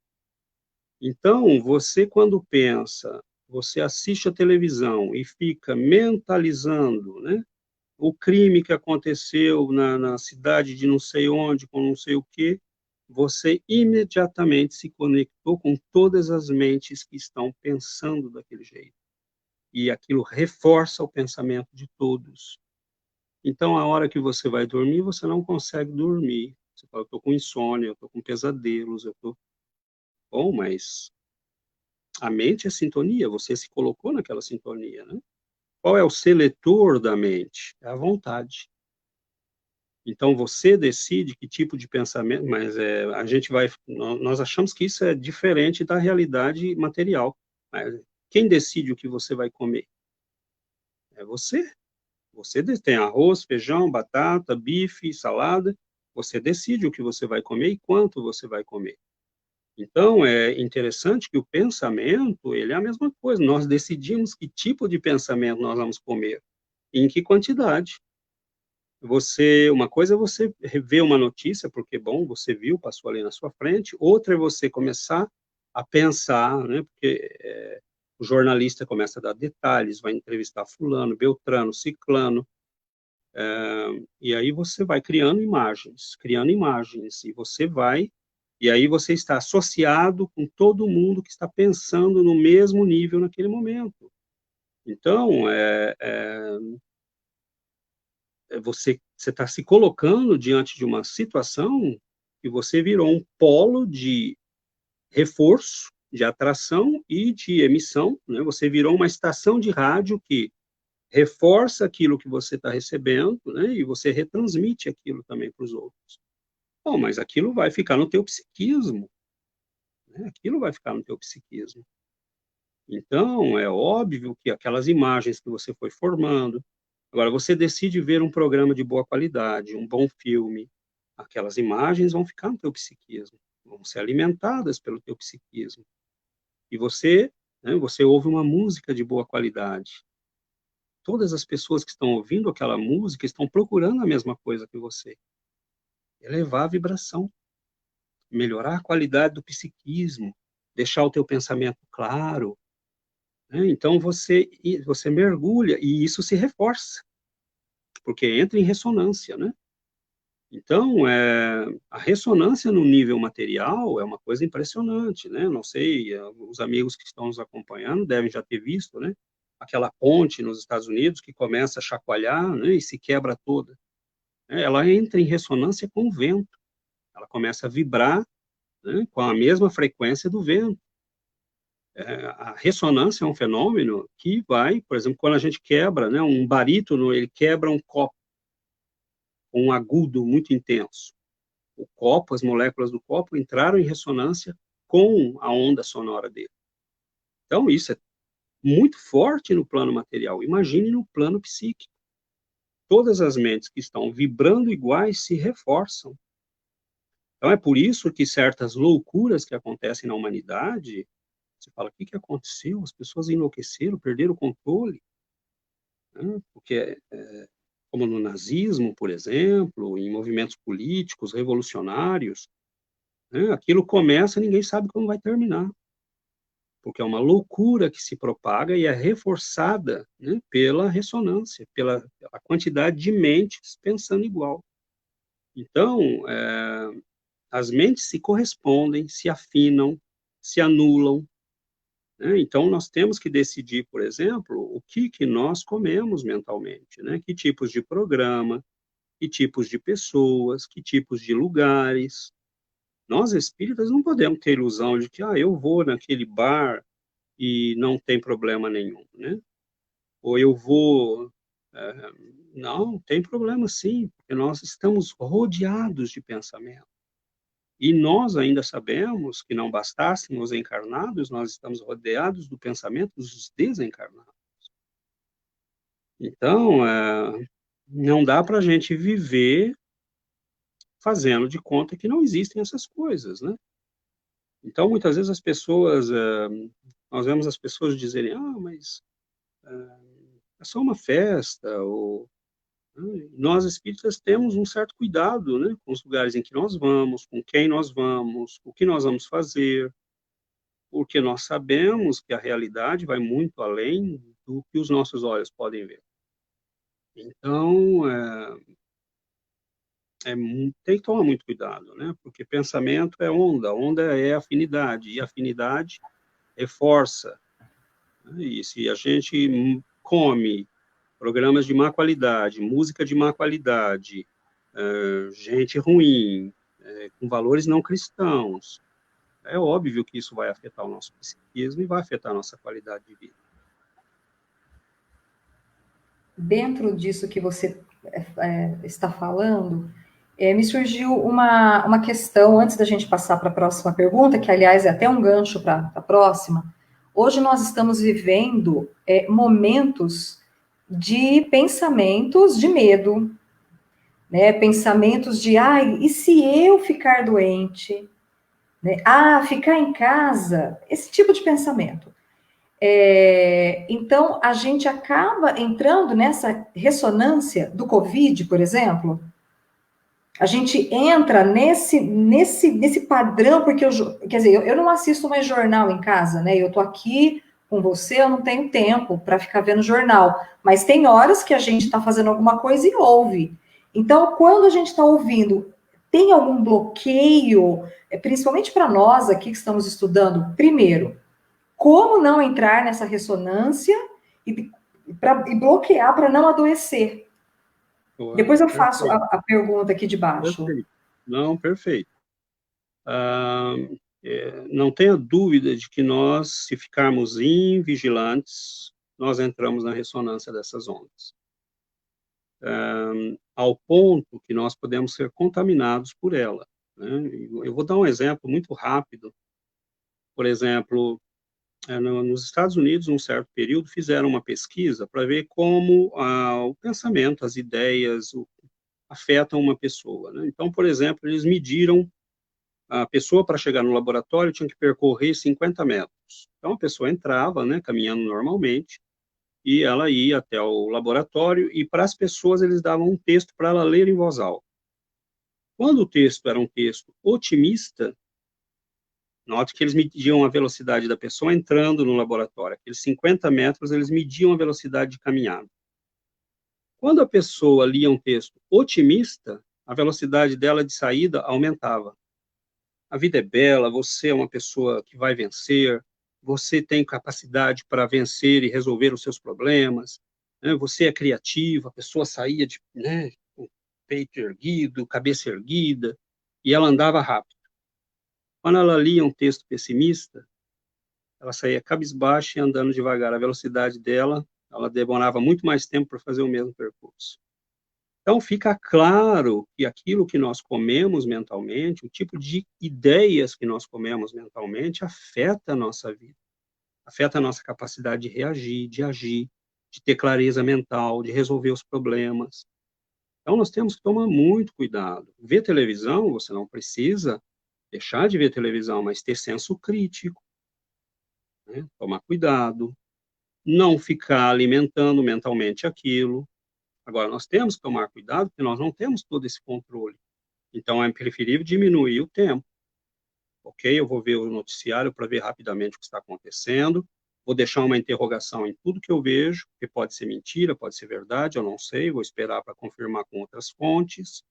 Então, você quando pensa, você assiste a televisão e fica mentalizando, né? O crime que aconteceu na cidade de não sei onde, com não sei o quê, você imediatamente se conectou com todas as mentes que estão pensando daquele jeito. E aquilo reforça o pensamento de todos. Então, a hora que você vai dormir, você não consegue dormir. Você fala: eu estou com insônia, eu estou com pesadelos, eu estou... Bom, mas a mente é sintonia, você se colocou naquela sintonia, né? Qual é o seletor da mente? É a vontade. Então, você decide que tipo de pensamento, mas nós achamos que isso é diferente da realidade material. Mas quem decide o que você vai comer? É você. Você tem arroz, feijão, batata, bife, salada. Você decide o que você vai comer e quanto você vai comer. Então, é interessante que o pensamento, ele é a mesma coisa. Nós decidimos que tipo de pensamento nós vamos comer, e em que quantidade. Uma coisa é você ver uma notícia, porque, bom, você viu, passou ali na sua frente. Outra é você começar a pensar, né? Porque o jornalista começa a dar detalhes, vai entrevistar fulano, beltrano, ciclano, e aí você vai criando imagens, e aí você está associado com todo mundo que está pensando no mesmo nível naquele momento. Então, você está se colocando diante de uma situação que você virou um polo de reforço, de atração e de emissão, né? Você virou uma estação de rádio que reforça aquilo que você está recebendo, né? E você retransmite aquilo também para os outros. Bom, mas aquilo vai ficar no teu psiquismo. né? Aquilo vai ficar no teu psiquismo. Então, é óbvio que aquelas imagens que você foi formando, agora você decide ver um programa de boa qualidade, um bom filme, aquelas imagens vão ficar no teu psiquismo, vão ser alimentadas pelo teu psiquismo. E você, né, você ouve uma música de boa qualidade. Todas as pessoas que estão ouvindo aquela música estão procurando a mesma coisa que você. Elevar a vibração, melhorar a qualidade do psiquismo, deixar o teu pensamento claro, né? Então você mergulha e isso se reforça, porque entra em ressonância, né? Então, a ressonância no nível material é uma coisa impressionante, né? Não sei, os amigos que estão nos acompanhando devem já ter visto, né? Aquela ponte nos Estados Unidos que começa a chacoalhar, né? E se quebra toda, né? Ela entra em ressonância com o vento, ela começa a vibrar, né? Com a mesma frequência do vento. A ressonância é um fenômeno que vai, por exemplo, quando a gente quebra, né? Um barítono, ele quebra um copo, um agudo muito intenso. O copo, as moléculas do copo entraram em ressonância com a onda sonora dele. Então, isso é muito forte no plano material. Imagine no plano psíquico. Todas as mentes que estão vibrando iguais se reforçam. Então, é por isso que certas loucuras que acontecem na humanidade, você fala, o que aconteceu? As pessoas enlouqueceram, perderam o controle. Né? Porque, como no nazismo, por exemplo, em movimentos políticos, revolucionários, né? Aquilo começa, ninguém sabe como vai terminar, porque é uma loucura que se propaga e é reforçada, né, pela ressonância, pela quantidade de mentes pensando igual. Então, as mentes se correspondem, se afinam, se anulam, né? Então, nós temos que decidir, por exemplo, o que nós comemos mentalmente, né? Que tipos de programa, que tipos de pessoas, que tipos de lugares. Nós espíritas não podemos ter ilusão de que eu vou naquele bar e não tem problema nenhum, né? Ou eu vou... é, não, tem problema sim, porque nós estamos rodeados de pensamento. E nós ainda sabemos que não bastássemos encarnados, nós estamos rodeados do pensamento dos desencarnados. Então, não dá para a gente viver fazendo de conta que não existem essas coisas, né? Então, muitas vezes as pessoas, nós vemos as pessoas dizerem, mas é só uma festa, ou né? Nós espíritas temos um certo cuidado, né, com os lugares em que nós vamos, com quem nós vamos, o que nós vamos fazer, porque nós sabemos que a realidade vai muito além do que os nossos olhos podem ver. Então, tem que tomar muito cuidado, né, porque pensamento é onda é afinidade, e afinidade reforça, né? E se a gente come programas de má qualidade, música de má qualidade, gente ruim, com valores não cristãos, é óbvio que isso vai afetar o nosso psiquismo e vai afetar a nossa qualidade de vida. Dentro disso que você está falando, me surgiu uma questão, antes da gente passar para a próxima pergunta, que, aliás, é até um gancho para a próxima. Hoje nós estamos vivendo momentos de pensamentos de medo, né? Pensamentos de, e se eu ficar doente? Né? Ficar em casa, esse tipo de pensamento. Então, a gente acaba entrando nessa ressonância do Covid, por exemplo. A gente entra nesse padrão, porque quer dizer, eu não assisto mais jornal em casa, né? Eu tô aqui com você, eu não tenho tempo para ficar vendo jornal. Mas tem horas que a gente está fazendo alguma coisa e ouve. Então, quando a gente está ouvindo, tem algum bloqueio, principalmente para nós aqui que estamos estudando, primeiro, como não entrar nessa ressonância e bloquear para não adoecer. Depois eu faço a pergunta aqui de baixo. Perfeito. Não, perfeito. Não tenha dúvida de que nós, se ficarmos invigilantes, nós entramos na ressonância dessas ondas. Ao ponto que nós podemos ser contaminados por ela, né? Eu vou dar um exemplo muito rápido. Por exemplo, nos Estados Unidos, num certo período, fizeram uma pesquisa para ver como o pensamento, as ideias, afetam uma pessoa, né? Então, por exemplo, eles mediram a pessoa, para chegar no laboratório, tinha que percorrer 50 metros. Então, a pessoa entrava, né, caminhando normalmente, e ela ia até o laboratório, e para as pessoas eles davam um texto para ela ler em voz alta. Quando o texto era um texto otimista, note que eles mediam a velocidade da pessoa entrando no laboratório. Aqueles 50 metros, eles mediam a velocidade de caminhada. Quando a pessoa lia um texto otimista, a velocidade dela de saída aumentava. A vida é bela, você é uma pessoa que vai vencer, você tem capacidade para vencer e resolver os seus problemas, né? Você é criativa, a pessoa saía né, com o peito erguido, cabeça erguida, e ela andava rápido. Quando ela lia um texto pessimista, ela saía cabisbaixa e andando devagar. A velocidade dela, ela demorava muito mais tempo para fazer o mesmo percurso. Então, fica claro que aquilo que nós comemos mentalmente, o tipo de ideias que nós comemos mentalmente, afeta a nossa vida, afeta a nossa capacidade de reagir, de agir, de ter clareza mental, de resolver os problemas. Então, nós temos que tomar muito cuidado. Ver televisão, você não precisa deixar de ver televisão, mas ter senso crítico, né? Tomar cuidado, não ficar alimentando mentalmente aquilo. Agora, nós temos que tomar cuidado, porque nós não temos todo esse controle. Então, é preferível diminuir o tempo. Ok? Eu vou ver o noticiário para ver rapidamente o que está acontecendo, vou deixar uma interrogação em tudo que eu vejo, que pode ser mentira, pode ser verdade, eu não sei, vou esperar para confirmar com outras fontes.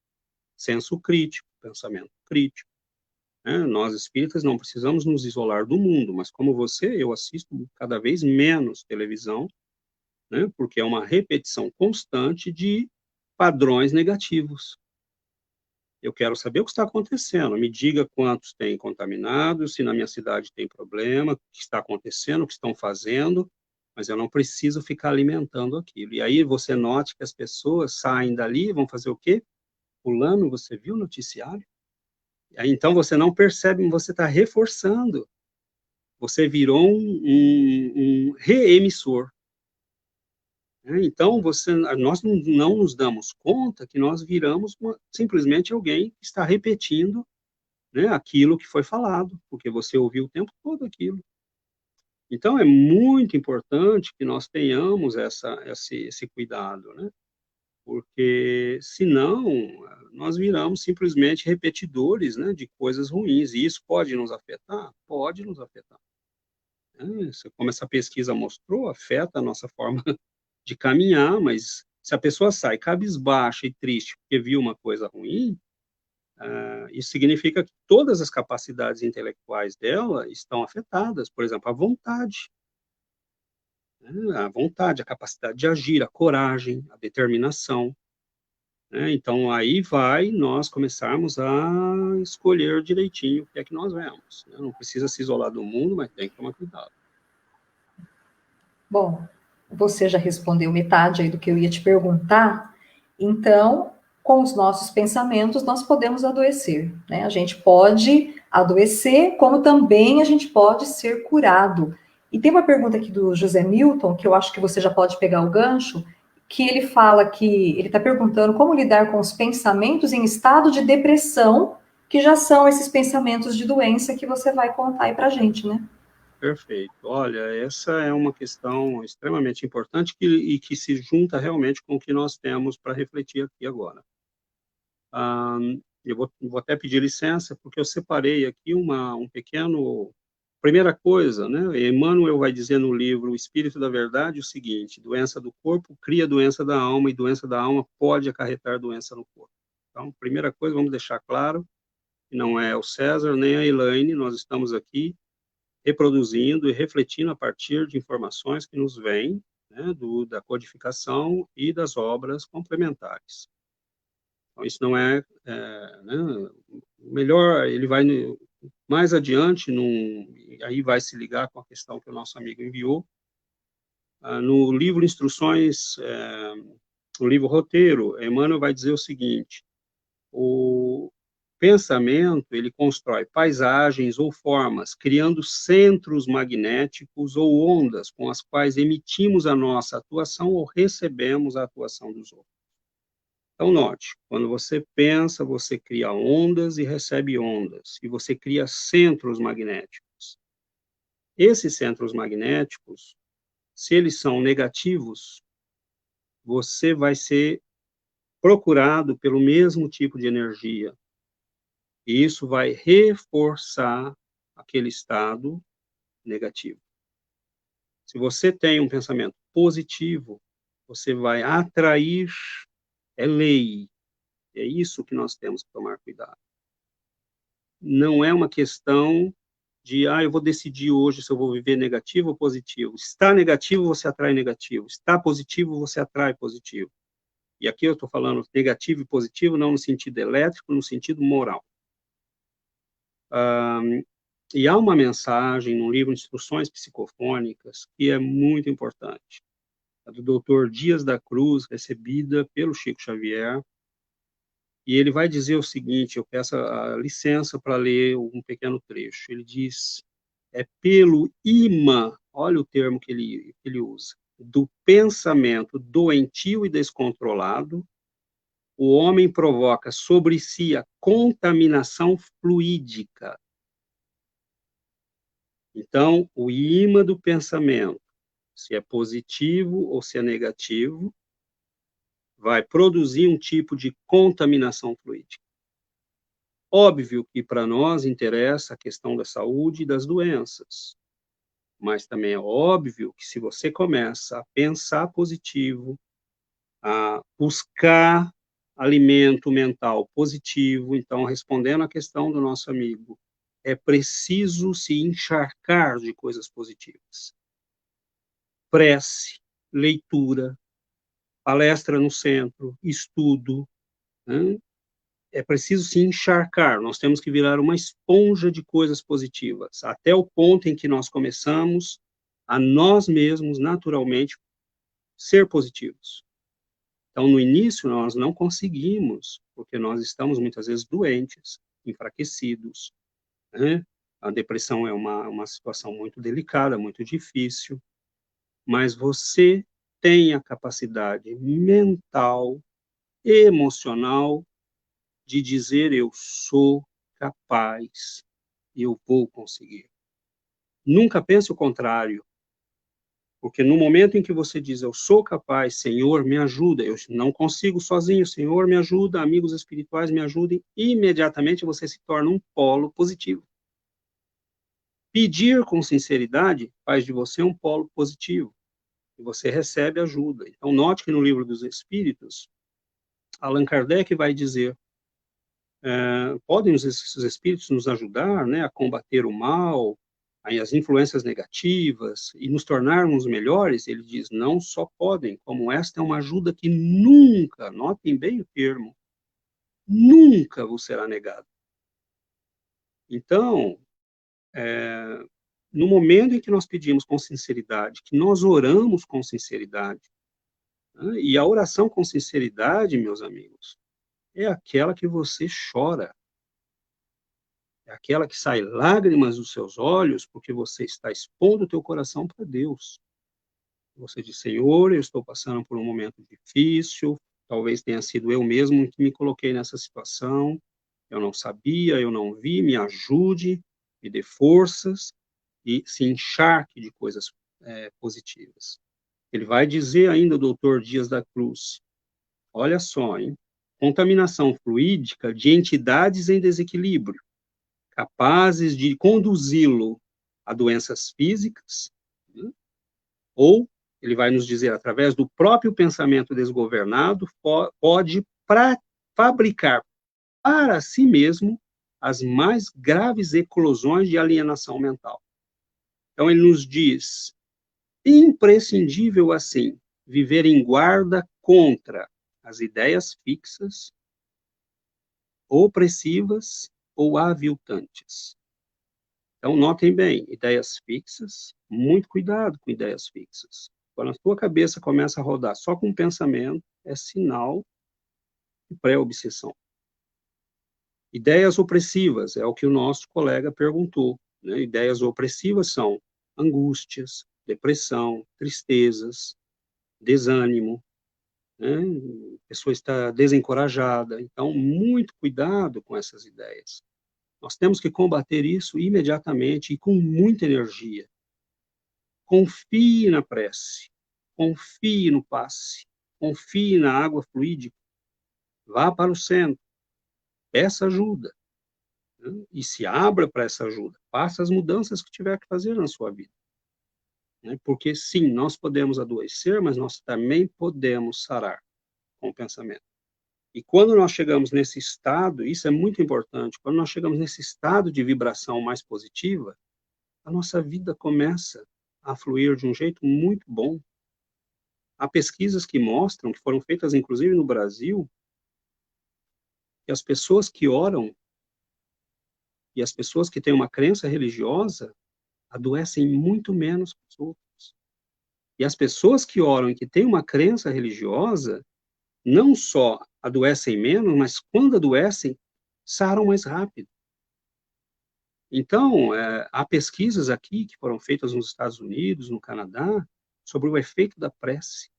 Senso crítico, pensamento crítico, né? Nós espíritas não precisamos nos isolar do mundo, mas como você, eu assisto cada vez menos televisão, né? Porque é uma repetição constante de padrões negativos. Eu quero saber o que está acontecendo. Me diga quantos tem contaminados, se na minha cidade tem problema, o que está acontecendo, o que estão fazendo, mas eu não preciso ficar alimentando aquilo. E aí você note que as pessoas saem dali e vão fazer o quê? Fulano, você viu o noticiário? Aí, então você não percebe, você está reforçando. Você virou um reemissor. Né? Então, nós não nos damos conta que nós viramos simplesmente alguém que está repetindo, né, aquilo que foi falado, porque você ouviu o tempo todo aquilo. Então, é muito importante que nós tenhamos esse cuidado, né? Porque, senão, nós viramos simplesmente repetidores, né, de coisas ruins, e isso pode nos afetar? Pode nos afetar. Né? Como essa pesquisa mostrou, afeta a nossa forma de caminhar, mas se a pessoa sai cabisbaixa e triste porque viu uma coisa ruim, isso significa que todas as capacidades intelectuais dela estão afetadas. Por exemplo, a vontade, né? A vontade, a capacidade de agir, a coragem, a determinação, né? Então, aí vai nós começarmos a escolher direitinho o que é que nós vemos, né? Não precisa se isolar do mundo, mas tem que tomar cuidado. Bom, você já respondeu metade aí do que eu ia te perguntar. Então, com os nossos pensamentos, nós podemos adoecer, né? A gente pode adoecer, como também a gente pode ser curado. E tem uma pergunta aqui do José Milton, que eu acho que você já pode pegar o gancho, que ele fala que ele está perguntando como lidar com os pensamentos em estado de depressão, que já são esses pensamentos de doença que você vai contar aí pra gente, né? Perfeito. Olha, essa é uma questão extremamente importante e que se junta realmente com o que nós temos para refletir aqui agora. Eu vou até pedir licença, porque eu separei aqui um pequeno. Primeira coisa, né? Emmanuel vai dizer no livro O Espírito da Verdade o seguinte: doença do corpo cria doença da alma, e doença da alma pode acarretar doença no corpo. Então, primeira coisa, vamos deixar claro que não é o César nem a Elaine, nós estamos aqui reproduzindo e refletindo a partir de informações que nos vêm, né, da codificação e das obras complementares. Então, isso não né, melhor, ele vai mais adiante, aí vai se ligar com a questão que o nosso amigo enviou, no livro Instruções, no livro Roteiro, Emmanuel vai dizer o seguinte: pensamento, ele constrói paisagens ou formas, criando centros magnéticos ou ondas com as quais emitimos a nossa atuação ou recebemos a atuação dos outros. Então, note, quando você pensa, você cria ondas e recebe ondas, e você cria centros magnéticos. Esses centros magnéticos, se eles são negativos, você vai ser procurado pelo mesmo tipo de energia. E isso vai reforçar aquele estado negativo. Se você tem um pensamento positivo, você vai atrair, é lei. É isso que nós temos que tomar cuidado. Não é uma questão de, eu vou decidir hoje se eu vou viver negativo ou positivo. Está negativo, você atrai negativo. Está positivo, você atrai positivo. E aqui eu estou falando negativo e positivo, não no sentido elétrico, no sentido moral. E há uma mensagem no livro Instruções Psicofônicas que é muito importante. É do Dr. Dias da Cruz, recebida pelo Chico Xavier. E ele vai dizer o seguinte, eu peço a licença para ler um pequeno trecho. Ele diz, é pelo imã, olha o termo que ele usa, do pensamento doentio e descontrolado, o homem provoca sobre si a contaminação fluídica. Então, o imã do pensamento, se é positivo ou se é negativo, vai produzir um tipo de contaminação fluídica. Óbvio que para nós interessa a questão da saúde e das doenças, mas também é óbvio que se você começa a pensar positivo, a buscar alimento mental positivo, então, respondendo à questão do nosso amigo, é preciso se encharcar de coisas positivas. Prece, leitura, palestra no centro, estudo, né? É preciso se encharcar, nós temos que virar uma esponja de coisas positivas, até o ponto em que nós começamos a nós mesmos, naturalmente, ser positivos. Então, no início, nós não conseguimos, porque nós estamos muitas vezes doentes, enfraquecidos, né? A depressão é uma situação muito delicada, muito difícil, mas você tem a capacidade mental, emocional, de dizer eu sou capaz, eu vou conseguir. Nunca pense o contrário, porque no momento em que você diz eu sou capaz, Senhor, me ajuda, eu não consigo sozinho, Senhor, me ajuda, amigos espirituais me ajudem, imediatamente você se torna um polo positivo. Pedir com sinceridade faz de você um polo positivo, e você recebe ajuda. Então, note que no Livro dos Espíritos, Allan Kardec vai dizer, podem os espíritos nos ajudar, né, a combater o mal, as influências negativas e nos tornarmos melhores? Ele diz, não só podem, como esta é uma ajuda que nunca, notem bem o termo, nunca vos será negada. Então, no momento em que nós pedimos com sinceridade, que nós oramos com sinceridade, né, e a oração com sinceridade, meus amigos, é aquela que você chora, é aquela que sai lágrimas dos seus olhos, porque você está expondo o teu coração para Deus. Você diz, Senhor, eu estou passando por um momento difícil, talvez tenha sido eu mesmo que me coloquei nessa situação, eu não sabia, eu não vi, me ajude, me dê forças, e se encharque de coisas positivas. Ele vai dizer ainda, o doutor Dias da Cruz, olha só, hein? Contaminação fluídica de entidades em desequilíbrio, capazes de conduzi-lo a doenças físicas, né? Ou, ele vai nos dizer, através do próprio pensamento desgovernado, pode fabricar para si mesmo as mais graves eclosões de alienação mental. Então, ele nos diz, imprescindível, assim, viver em guarda contra as ideias fixas, opressivas ou aviltantes. Então, notem bem, ideias fixas, muito cuidado com ideias fixas. Quando a sua cabeça começa a rodar só com pensamento, é sinal de pré-obsessão. Ideias opressivas, é o que o nosso colega perguntou, né? Ideias opressivas são angústias, depressão, tristezas, desânimo, né? A pessoa está desencorajada. Então, muito cuidado com essas ideias. Nós temos que combater isso imediatamente e com muita energia. Confie na prece, confie no passe, confie na água fluídica, vá para o centro, peça ajuda, né? E se abra para essa ajuda, faça as mudanças que tiver que fazer na sua vida, né? Porque sim, nós podemos adoecer, mas nós também podemos sarar com o pensamento. E quando nós chegamos nesse estado, isso é muito importante, quando nós chegamos nesse estado de vibração mais positiva, a nossa vida começa a fluir de um jeito muito bom. Há pesquisas que mostram, que foram feitas inclusive no Brasil, que as pessoas que oram e as pessoas que têm uma crença religiosa adoecem muito menos que os outros. E as pessoas que oram e que têm uma crença religiosa, não só adoecem menos, mas quando adoecem, saram mais rápido. Então, há pesquisas aqui que foram feitas nos Estados Unidos, no Canadá, sobre o efeito da prece.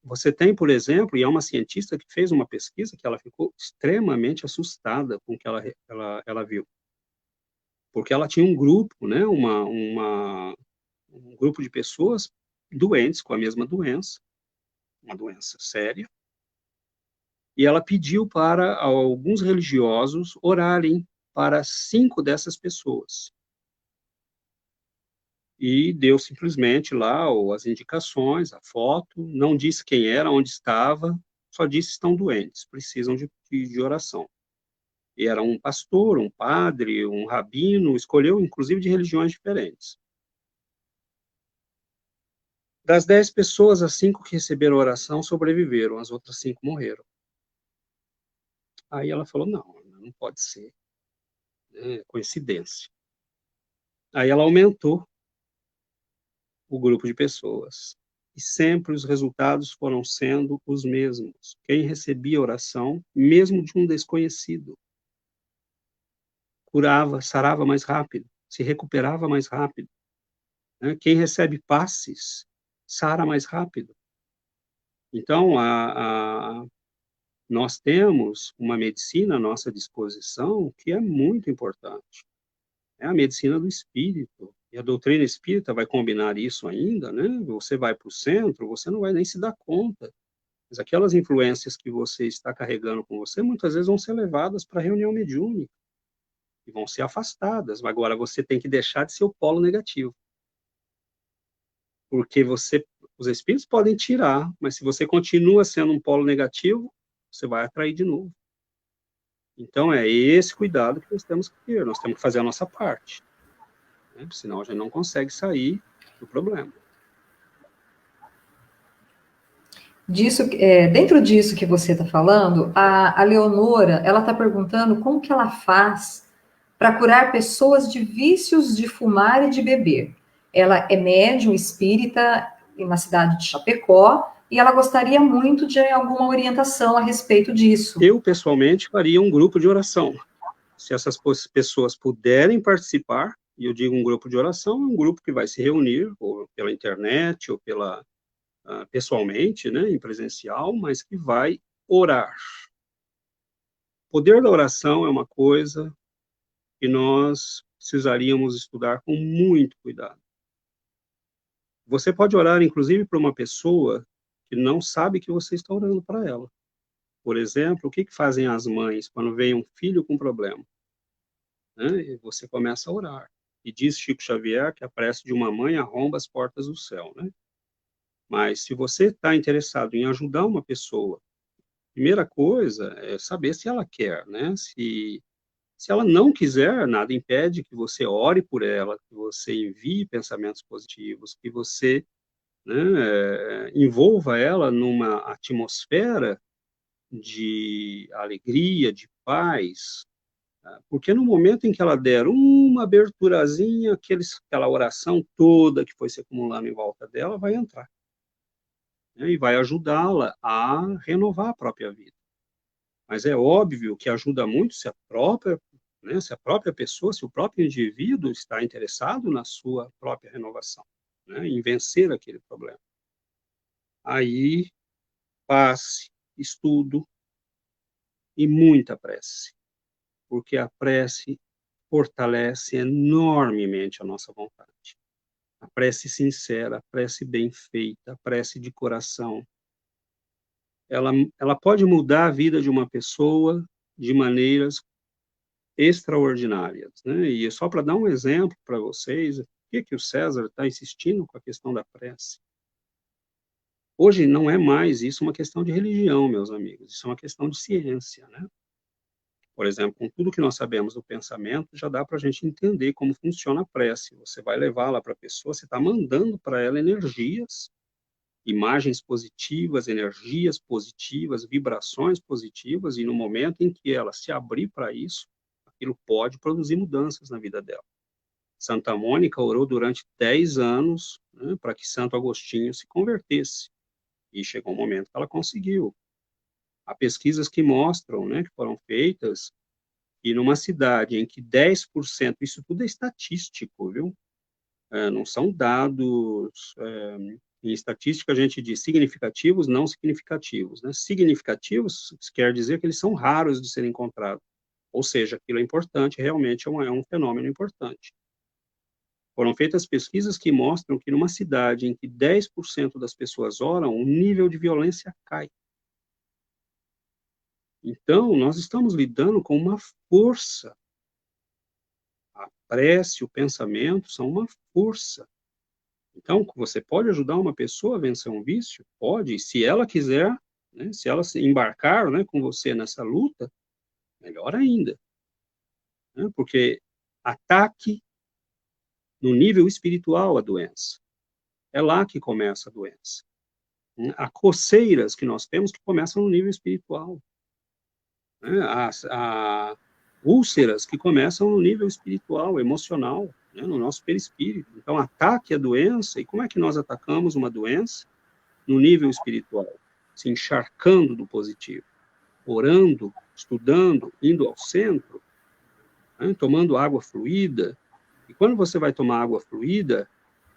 Você tem, por exemplo, e há uma cientista que fez uma pesquisa que ela ficou extremamente assustada com o que ela viu. Porque ela tinha um grupo, né, um grupo de pessoas doentes com a mesma doença, uma doença séria, e ela pediu para alguns religiosos orarem para 5 dessas pessoas. E deu simplesmente lá as indicações, a foto, não disse quem era, onde estava, só disse estão doentes, precisam de oração. E era um pastor, um padre, um rabino, escolheu inclusive de religiões diferentes. Das 10 pessoas, as 5 que receberam oração sobreviveram, as outras 5 morreram. Aí ela falou, não pode ser, é coincidência. Aí ela aumentou o grupo de pessoas. E sempre os resultados foram sendo os mesmos. Quem recebia oração, mesmo de um desconhecido, curava, sarava mais rápido, se recuperava mais rápido, né? Quem recebe passes, sara mais rápido. Então, nós temos uma medicina à nossa disposição que é muito importante. É a medicina do espírito. E a doutrina espírita vai combinar isso ainda, né? Você vai para o centro, você não vai nem se dar conta. Mas aquelas influências que você está carregando com você, muitas vezes vão ser levadas para a reunião mediúnica e vão ser afastadas. Agora, você tem que deixar de ser o polo negativo. Porque os espíritos podem tirar, mas se você continua sendo um polo negativo, você vai atrair de novo. Então, é esse cuidado que nós temos que ter. Nós temos que fazer a nossa parte, né? Senão a gente não consegue sair do problema. Dentro disso que você está falando, a Leonora, ela está perguntando como que ela faz para curar pessoas de vícios de fumar e de beber. Ela é médium espírita na cidade de Chapecó e ela gostaria muito de alguma orientação a respeito disso. Eu, pessoalmente, faria um grupo de oração. Se essas pessoas puderem participar, e eu digo um grupo de oração, é um grupo que vai se reunir, ou pela internet, ou pessoalmente, né, em presencial, mas que vai orar. O poder da oração é uma coisa que nós precisaríamos estudar com muito cuidado. Você pode orar, inclusive, para uma pessoa que não sabe que você está orando para ela. Por exemplo, o que fazem as mães quando vem um filho com problema? Né? E você começa a orar. E diz Chico Xavier que a prece de uma mãe arromba as portas do céu, né? Mas se você está interessado em ajudar uma pessoa, primeira coisa é saber se ela quer, né? Se ela não quiser, nada impede que você ore por ela, que você envie pensamentos positivos, que você, né, envolva ela numa atmosfera de alegria, de paz, tá? Porque no momento em que ela der uma aberturazinha, aquela oração toda que foi se acumulando em volta dela vai entrar, né, e vai ajudá-la a renovar a própria vida. Mas é óbvio que ajuda muito se a própria, né, se a própria pessoa, se o próprio indivíduo está interessado na sua própria renovação, né, em vencer aquele problema. Aí, passe, estudo e muita prece, porque a prece fortalece enormemente a nossa vontade. A prece sincera, a prece bem feita, a prece de coração, ela pode mudar a vida de uma pessoa de maneiras extraordinárias, né? E só para dar um exemplo para vocês, por que o César está insistindo com a questão da prece? Hoje não é mais isso uma questão de religião, meus amigos, isso é uma questão de ciência, né? Por exemplo, com tudo que nós sabemos do pensamento, já dá para a gente entender como funciona a prece. Você vai levá-la para a pessoa, você está mandando para ela energias, imagens positivas, energias positivas, vibrações positivas, e no momento em que ela se abrir para isso, aquilo pode produzir mudanças na vida dela. Santa Mônica orou durante 10 anos, né, para que Santo Agostinho se convertesse, e chegou um momento que ela conseguiu. Há pesquisas que mostram, né, que foram feitas, e numa cidade em que 10%, isso tudo é estatístico, viu? Não são dados, em estatística a gente diz significativos, não significativos, né? Significativos quer dizer que eles são raros de serem encontrados, ou seja, aquilo é importante, realmente é um fenômeno importante. Foram feitas pesquisas que mostram que numa cidade em que 10% das pessoas oram, o nível de violência cai. Então, nós estamos lidando com uma força. A prece, o pensamento são uma força. Então, você pode ajudar uma pessoa a vencer um vício? Pode, e se ela quiser, né, se ela se embarcar, né, com você nessa luta, melhor ainda, né, porque ataque no nível espiritual a doença. É lá que começa a doença. Há coceiras que nós temos que começam no nível espiritual, né, há úlceras que começam no nível espiritual, emocional, né, no nosso perispírito. Então, ataque a doença, e como é que nós atacamos uma doença? No nível espiritual, se encharcando do positivo, orando, estudando, indo ao centro, né, tomando água fluida. E quando você vai tomar água fluida,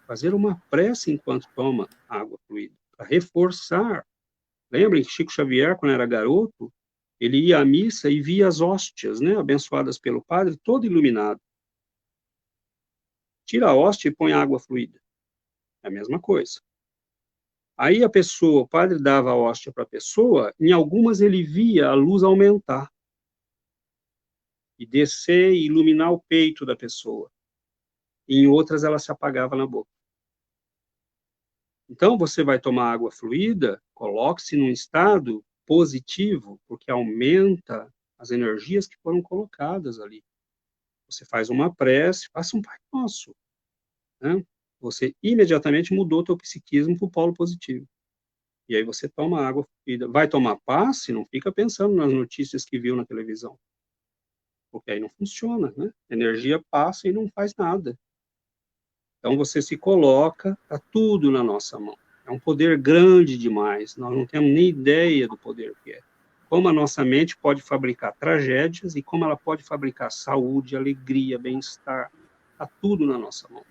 fazer uma prece enquanto toma água fluida, para reforçar. Lembrem que Chico Xavier, quando era garoto, ele ia à missa e via as hóstias, né, abençoadas pelo padre, todo iluminado. Tira a hóstia e põe água fluida. É a mesma coisa. Aí a pessoa, o padre dava a hóstia para a pessoa, em algumas ele via a luz aumentar e descer e iluminar o peito da pessoa. E em outras ela se apagava na boca. Então você vai tomar água fluida, coloque-se num estado positivo, porque aumenta as energias que foram colocadas ali. Você faz uma prece, faça um Pai Nosso, né? Você imediatamente mudou o teu psiquismo para o polo positivo. E aí você toma água fluida. Vai tomar passe, não fica pensando nas notícias que viu na televisão. Porque aí não funciona, né? A energia passa e não faz nada. Então você se coloca, está tudo na nossa mão. É um poder grande demais, nós não temos nem ideia do poder que é. Como a nossa mente pode fabricar tragédias e como ela pode fabricar saúde, alegria, bem-estar. Está tudo na nossa mão.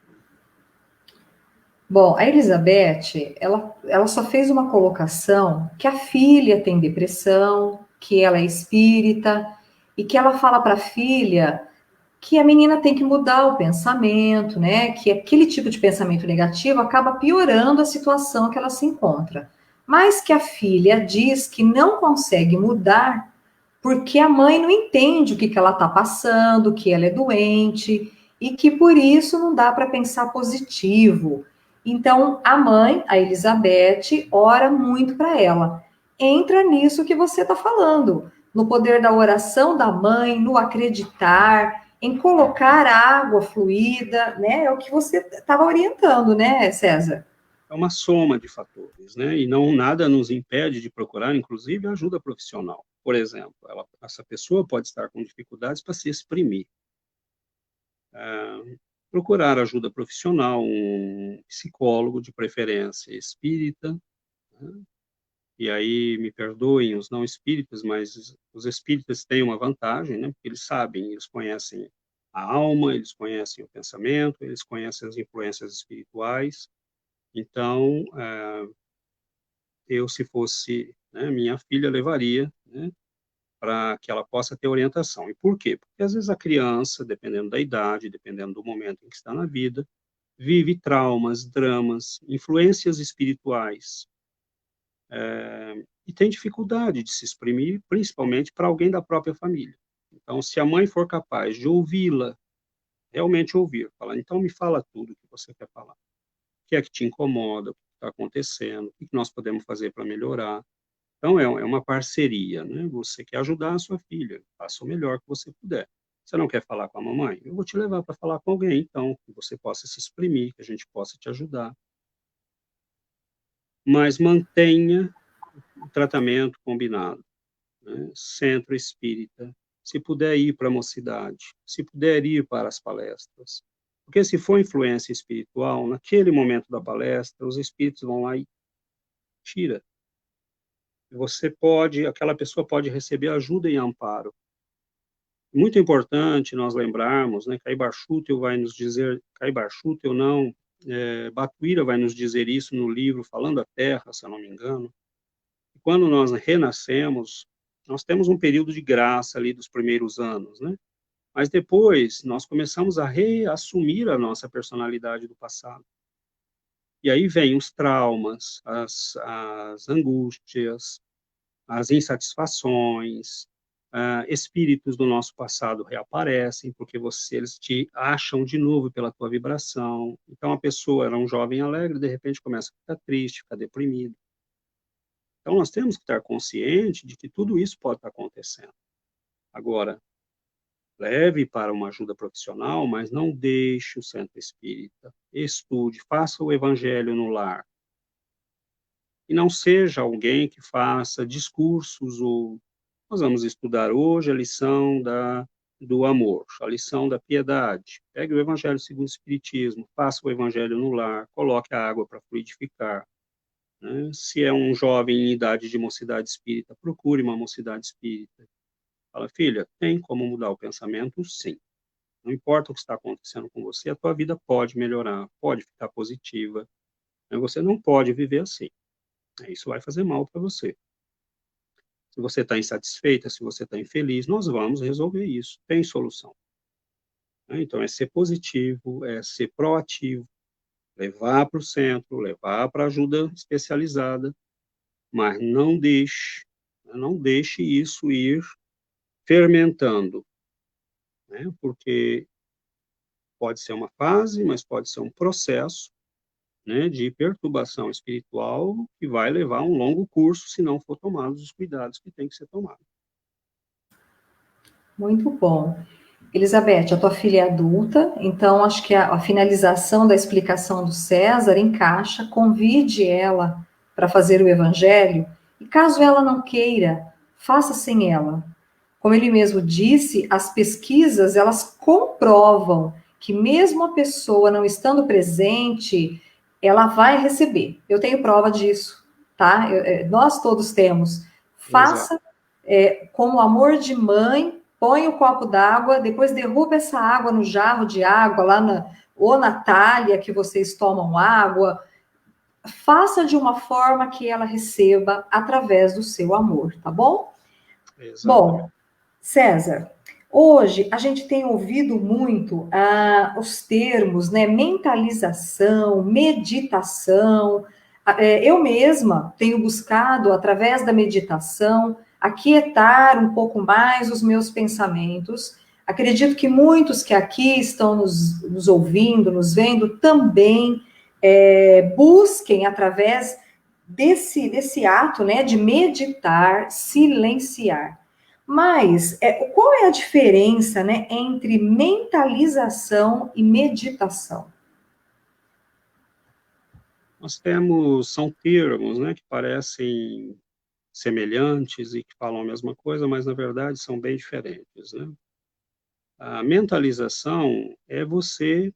Bom, a Elizabeth, ela só fez uma colocação que a filha tem depressão, que ela é espírita, e que ela fala para a filha que a menina tem que mudar o pensamento, né? Que aquele tipo de pensamento negativo acaba piorando a situação que ela se encontra. Mas que a filha diz que não consegue mudar porque a mãe não entende o que ela está passando, que ela é doente e que por isso não dá para pensar positivo. Então a mãe, a Elizabeth, ora muito para ela. Entra nisso que você está falando, no poder da oração da mãe, no acreditar, em colocar água fluida, né? É o que você estava orientando, né, César? É uma soma de fatores, né? E não nada nos impede de procurar, inclusive, ajuda profissional. Por exemplo, essa pessoa pode estar com dificuldades para se exprimir. Procurar ajuda profissional, um psicólogo de preferência espírita, né? E aí, me perdoem os não espíritas, mas os espíritas têm uma vantagem, né? Porque eles sabem, eles conhecem a alma, eles conhecem o pensamento, eles conhecem as influências espirituais. Então, eu, se fosse, né, minha filha, levaria, né, para que ela possa ter orientação. E por quê? Porque às vezes a criança, dependendo da idade, dependendo do momento em que está na vida, vive traumas, dramas, influências espirituais, e tem dificuldade de se exprimir, principalmente para alguém da própria família. Então, se a mãe for capaz de ouvi-la, realmente ouvir, falar, então me fala tudo o que você quer falar. O que é que te incomoda, o que está acontecendo, o que nós podemos fazer para melhorar. Então, é uma parceria, né? Você quer ajudar a sua filha, faça o melhor que você puder. Você não quer falar com a mamãe? Eu vou te levar para falar com alguém, então, que você possa se exprimir, que a gente possa te ajudar. Mas mantenha o tratamento combinado, né? Centro espírita, se puder ir para a mocidade, se puder ir para as palestras. Porque se for influência espiritual, naquele momento da palestra, os espíritos vão lá e tira. Aquela pessoa pode receber ajuda e amparo. Muito importante nós lembrarmos, né, Caibar Schutel vai nos dizer, Caibar Schutel não, Batuíra vai nos dizer isso no livro Falando a Terra, se eu não me engano. Quando nós renascemos, nós temos um período de graça ali dos primeiros anos, né? Mas depois nós começamos a reassumir a nossa personalidade do passado. E aí vem os traumas, as angústias, as insatisfações, espíritos do nosso passado reaparecem, porque eles te acham de novo pela tua vibração. Então, a pessoa era um jovem alegre, de repente começa a ficar triste, ficar deprimido. Então, nós temos que estar conscientes de que tudo isso pode estar acontecendo. Agora, leve para uma ajuda profissional, mas não deixe o centro espírita. Estude, faça o evangelho no lar. E não seja alguém que faça discursos ou nós vamos estudar hoje a lição do amor, a lição da piedade. Pegue o Evangelho segundo o Espiritismo, faça o Evangelho no lar, coloque a água para fluidificar. Né? Se é um jovem em idade de mocidade espírita, procure uma mocidade espírita. Fala, filha, tem como mudar o pensamento? Sim. Não importa o que está acontecendo com você, a tua vida pode melhorar, pode ficar positiva. Você não pode viver assim. Isso vai fazer mal para você. Se você está insatisfeita, se você está infeliz, nós vamos resolver isso. Tem solução. Então, é ser positivo, é ser proativo, levar para o centro, levar para ajuda especializada, mas não deixe isso ir fermentando, né? Porque pode ser uma fase, mas pode ser um processo, né, de perturbação espiritual que vai levar um longo curso se não for tomados os cuidados que tem que ser tomado. Muito bom. Elizabeth, a tua filha é adulta, então acho que a finalização da explicação do César encaixa. Convide ela para fazer o evangelho e, caso ela não queira, faça sem ela. Como ele mesmo disse, as pesquisas elas comprovam que mesmo a pessoa não estando presente, ela vai receber. Eu tenho prova disso, tá? Nós todos temos. Exato. Faça com o amor de mãe, põe o copo d'água, depois derruba essa água no jarro de água ou na talha que vocês tomam água. Faça de uma forma que ela receba através do seu amor, tá bom? Exatamente. Bom, César, hoje a gente tem ouvido muito os termos, né? Mentalização, meditação. Eu mesma tenho buscado, através da meditação, aquietar um pouco mais os meus pensamentos. Acredito que muitos que aqui estão nos ouvindo, nos vendo, também busquem, através desse ato, né, de meditar, silenciar. Mas qual é a diferença, né, entre mentalização e meditação? São termos, né, que parecem semelhantes e que falam a mesma coisa, mas na verdade são bem diferentes, né? A mentalização é você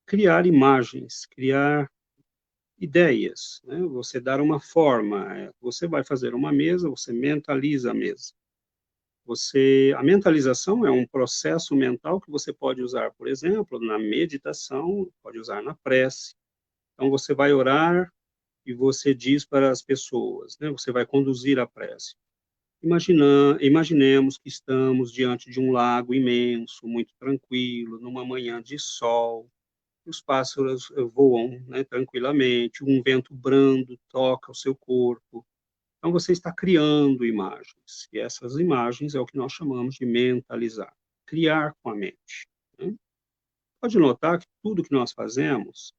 criar imagens, criar ideias, né? Você dar uma forma. Você vai fazer uma mesa, você mentaliza a mesa. A mentalização é um processo mental que você pode usar, por exemplo, na meditação, pode usar na prece. Então, você vai orar e você diz para as pessoas, né? Você vai conduzir a prece. Imaginemos que estamos diante de um lago imenso, muito tranquilo, numa manhã de sol, os pássaros voam, né, tranquilamente, um vento brando toca o seu corpo. Então, você está criando imagens, e essas imagens é o que nós chamamos de mentalizar, criar com a mente, né? Pode notar que tudo que nós fazemos,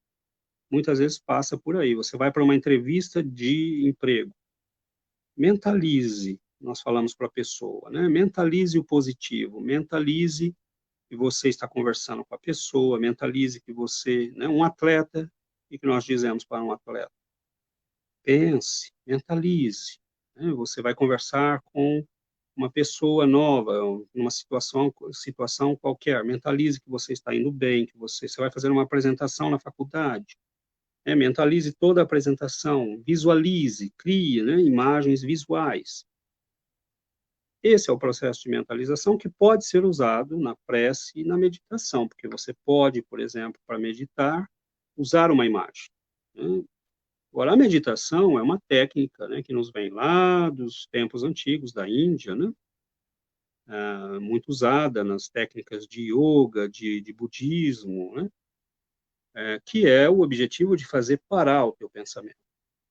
muitas vezes passa por aí. Você vai para uma entrevista de emprego, mentalize, nós falamos para a pessoa, né? Mentalize o positivo, mentalize que você está conversando com a pessoa, mentalize que você, né, um atleta, e que nós dizemos para um atleta, pense, mentalize, né? Você vai conversar com uma pessoa nova, numa situação qualquer, mentalize que você está indo bem, que você vai fazer uma apresentação na faculdade, né? Mentalize toda a apresentação, visualize, crie, né, imagens visuais. Esse é o processo de mentalização que pode ser usado na prece e na meditação, porque você pode, por exemplo, para meditar, usar uma imagem, né? Agora, a meditação é uma técnica, né, que nos vem lá dos tempos antigos da Índia, né? Muito usada nas técnicas de yoga, de budismo, né? Que é o objetivo de fazer parar o teu pensamento.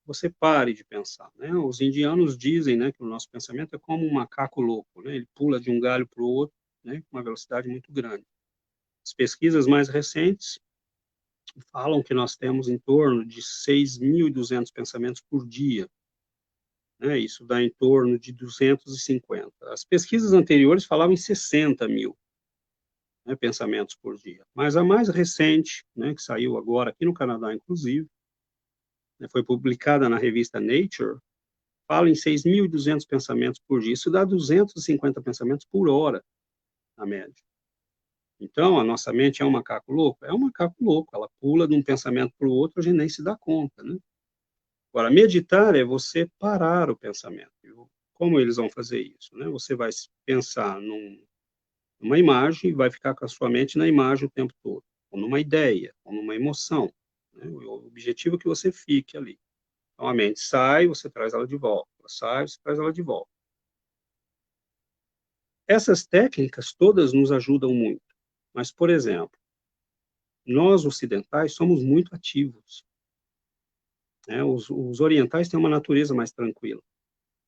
Você pare de pensar, né? Os indianos dizem, né, que o nosso pensamento é como um macaco louco, né? Ele pula de um galho para o outro, né, com uma velocidade muito grande. As pesquisas mais recentes falam que nós temos em torno de 6.200 pensamentos por dia, né? Isso dá em torno de 250. As pesquisas anteriores falavam em 60 mil, né, pensamentos por dia. Mas a mais recente, né, que saiu agora aqui no Canadá, inclusive, né, foi publicada na revista Nature, fala em 6.200 pensamentos por dia. Isso dá 250 pensamentos por hora, na média. Então, a nossa mente é um macaco louco? É um macaco louco. Ela pula de um pensamento para o outro, a gente nem se dá conta, né? Agora, meditar é você parar o pensamento. Como eles vão fazer isso, né? Você vai pensar numa imagem e vai ficar com a sua mente na imagem o tempo todo, ou numa ideia, ou numa emoção, né? O objetivo é que você fique ali. Então, a mente sai, você traz ela de volta. Ela sai, você traz ela de volta. Essas técnicas todas nos ajudam muito. Mas, por exemplo, nós ocidentais somos muito ativos, né? Os orientais têm uma natureza mais tranquila.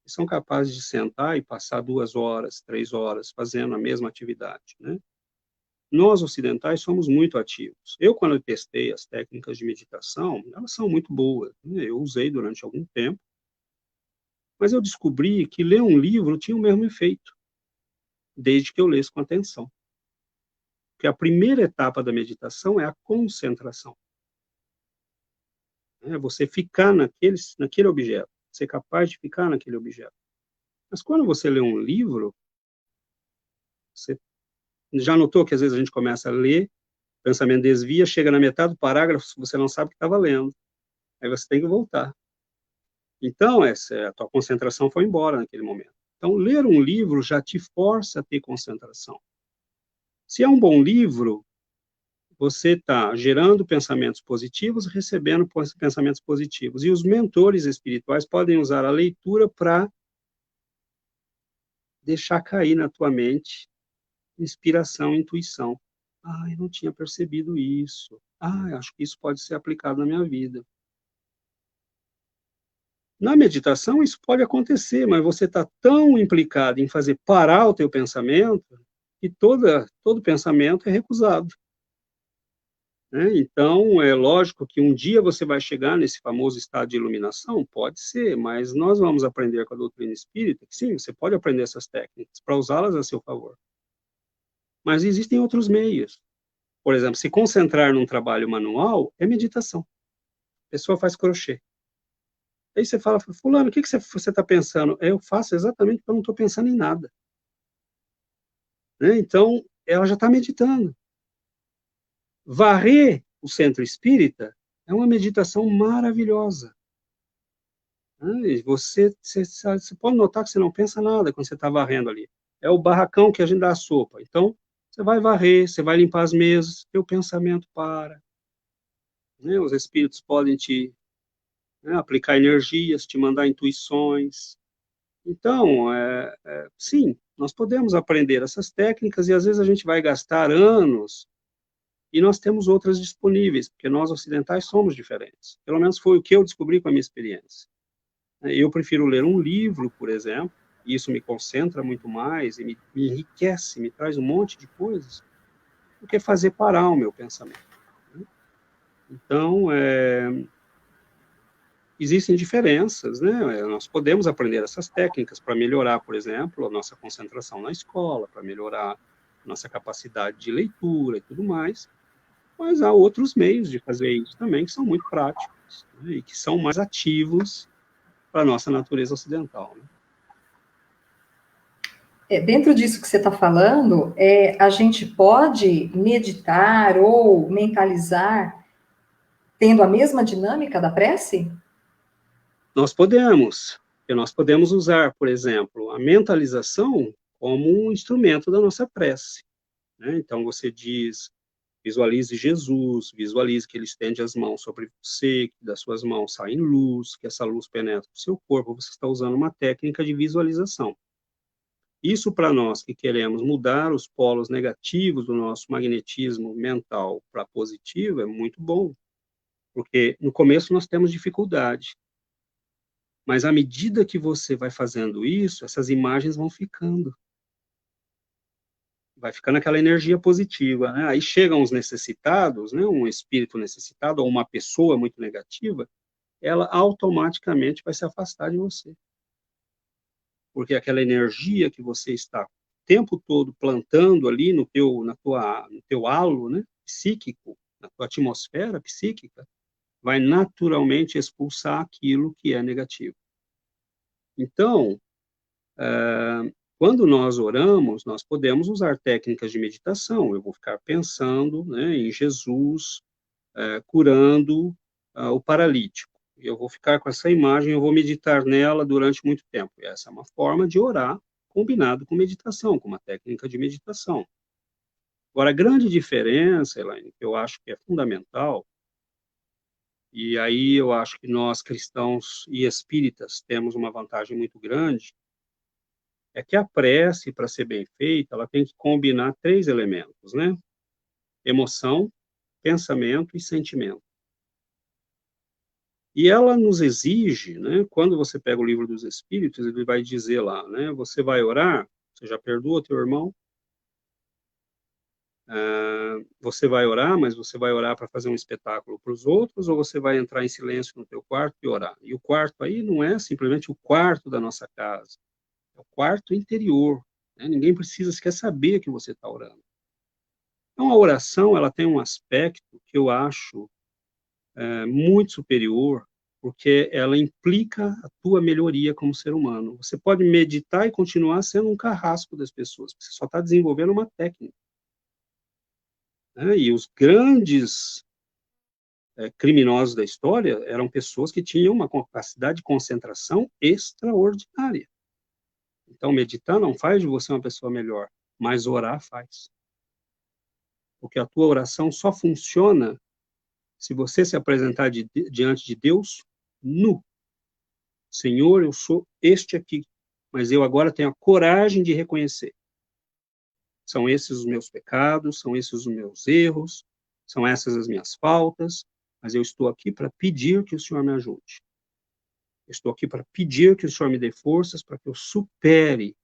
Eles são capazes de sentar e passar 2 horas, 3 horas fazendo a mesma atividade, né? Nós ocidentais somos muito ativos. Quando eu testei as técnicas de meditação, elas são muito boas, né? Eu usei durante algum tempo, mas eu descobri que ler um livro tinha o mesmo efeito, desde que eu lesse com atenção. Porque a primeira etapa da meditação é a concentração. É você ficar naquele objeto, ser capaz de ficar naquele objeto. Mas quando você lê um livro, você já notou que às vezes a gente começa a ler, o pensamento desvia, chega na metade do parágrafo, você não sabe o que estava lendo. Aí você tem que voltar. Então, a tua concentração foi embora naquele momento. Então, ler um livro já te força a ter concentração. Se é um bom livro, você está gerando pensamentos positivos, recebendo pensamentos positivos. E os mentores espirituais podem usar a leitura para deixar cair na tua mente inspiração, intuição. Eu não tinha percebido isso. Acho que isso pode ser aplicado na minha vida. Na meditação, isso pode acontecer, mas você está tão implicado em fazer parar o teu pensamento que todo pensamento é recusado, né? Então, é lógico que um dia você vai chegar nesse famoso estado de iluminação, pode ser, mas nós vamos aprender com a doutrina espírita que sim, você pode aprender essas técnicas para usá-las a seu favor. Mas existem outros meios. Por exemplo, se concentrar num trabalho manual é meditação. A pessoa faz crochê. Aí você fala, fulano, o que você está pensando? Eu faço exatamente porque eu não estou pensando em nada, né? Então, ela já está meditando. Varrer o centro espírita É uma meditação maravilhosa. E você pode notar que você não pensa nada quando você está varrendo ali. É o barracão que a gente dá a sopa. Então, você vai varrer, você vai limpar as mesas, seu pensamento para. Né? Os espíritos podem te, né, aplicar energias, te mandar intuições. Então, sim, nós podemos aprender essas técnicas e às vezes a gente vai gastar anos e nós temos outras disponíveis, porque nós ocidentais somos diferentes. Pelo menos foi o que eu descobri com a minha experiência. Eu prefiro ler um livro, por exemplo, e isso me concentra muito mais, e me enriquece, me traz um monte de coisas, do que fazer parar o meu pensamento. Né? Então, existem diferenças, né? Nós podemos aprender essas técnicas para melhorar, por exemplo, a nossa concentração na escola, para melhorar a nossa capacidade de leitura e tudo mais, mas há outros meios de fazer isso também que são muito práticos, né? E que são mais ativos para a nossa natureza ocidental, né? Dentro disso que você está falando, a gente pode meditar ou mentalizar tendo a mesma dinâmica da prece? Nós podemos usar, por exemplo, a mentalização como um instrumento da nossa prece, né? Então, você diz, visualize Jesus, visualize que ele estende as mãos sobre você, que das suas mãos sai luz, que essa luz penetra o seu corpo, você está usando uma técnica de visualização. Isso, para nós que queremos mudar os polos negativos do nosso magnetismo mental para positivo, é muito bom, porque no começo nós temos dificuldade, mas à medida que você vai fazendo isso, essas imagens vão ficando. Vai ficando aquela energia positiva, né? Aí chegam os necessitados, né? Um espírito necessitado ou uma pessoa muito negativa, ela automaticamente vai se afastar de você. Porque aquela energia que você está o tempo todo plantando ali no teu halo, né? Psíquico, na tua atmosfera psíquica, vai naturalmente expulsar aquilo que é negativo. Então, quando nós oramos, nós podemos usar técnicas de meditação. Eu vou ficar pensando, né, em Jesus curando o paralítico. Eu vou ficar com essa imagem, eu vou meditar nela durante muito tempo. E essa é uma forma de orar combinado com meditação, com uma técnica de meditação. Agora, a grande diferença, Elaine, que eu acho que é fundamental, e aí eu acho que nós cristãos e espíritas temos uma vantagem muito grande, é que a prece, para ser bem feita, ela tem que combinar 3 elementos, né? Emoção, pensamento e sentimento. E ela nos exige, né? Quando você pega o livro dos Espíritos, ele vai dizer lá, né? Você vai orar, você já perdoa teu irmão? Você vai orar, mas você vai orar para fazer um espetáculo para os outros, ou você vai entrar em silêncio no teu quarto e orar? E o quarto aí não é simplesmente o quarto da nossa casa, é o quarto interior, né? Ninguém precisa sequer saber que você está orando. Então, a oração, ela tem um aspecto que eu acho muito superior, porque ela implica a tua melhoria como ser humano. Você pode meditar e continuar sendo um carrasco das pessoas, você só está desenvolvendo uma técnica. Né? E os grandes criminosos da história eram pessoas que tinham uma capacidade de concentração extraordinária. Então, meditar não faz de você uma pessoa melhor, mas orar faz. Porque a tua oração só funciona se você se apresentar diante de Deus nu. Senhor, eu sou este aqui, mas eu agora tenho a coragem de reconhecer. São esses os meus pecados, são esses os meus erros, são essas as minhas faltas, mas eu estou aqui para pedir que o Senhor me ajude. Eu estou aqui para pedir que o Senhor me dê forças para que eu supere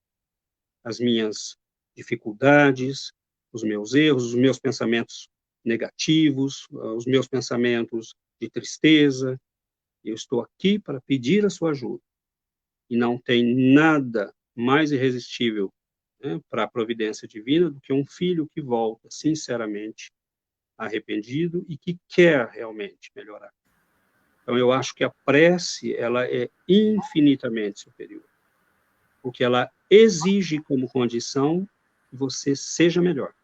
as minhas dificuldades, os meus erros, os meus pensamentos negativos, os meus pensamentos de tristeza. Eu estou aqui para pedir a sua ajuda. E não tem nada mais irresistível, né, para a providência divina do que um filho que volta sinceramente arrependido e que quer realmente melhorar. Então, eu acho que a prece, ela é infinitamente superior, porque ela exige como condição que você seja melhor,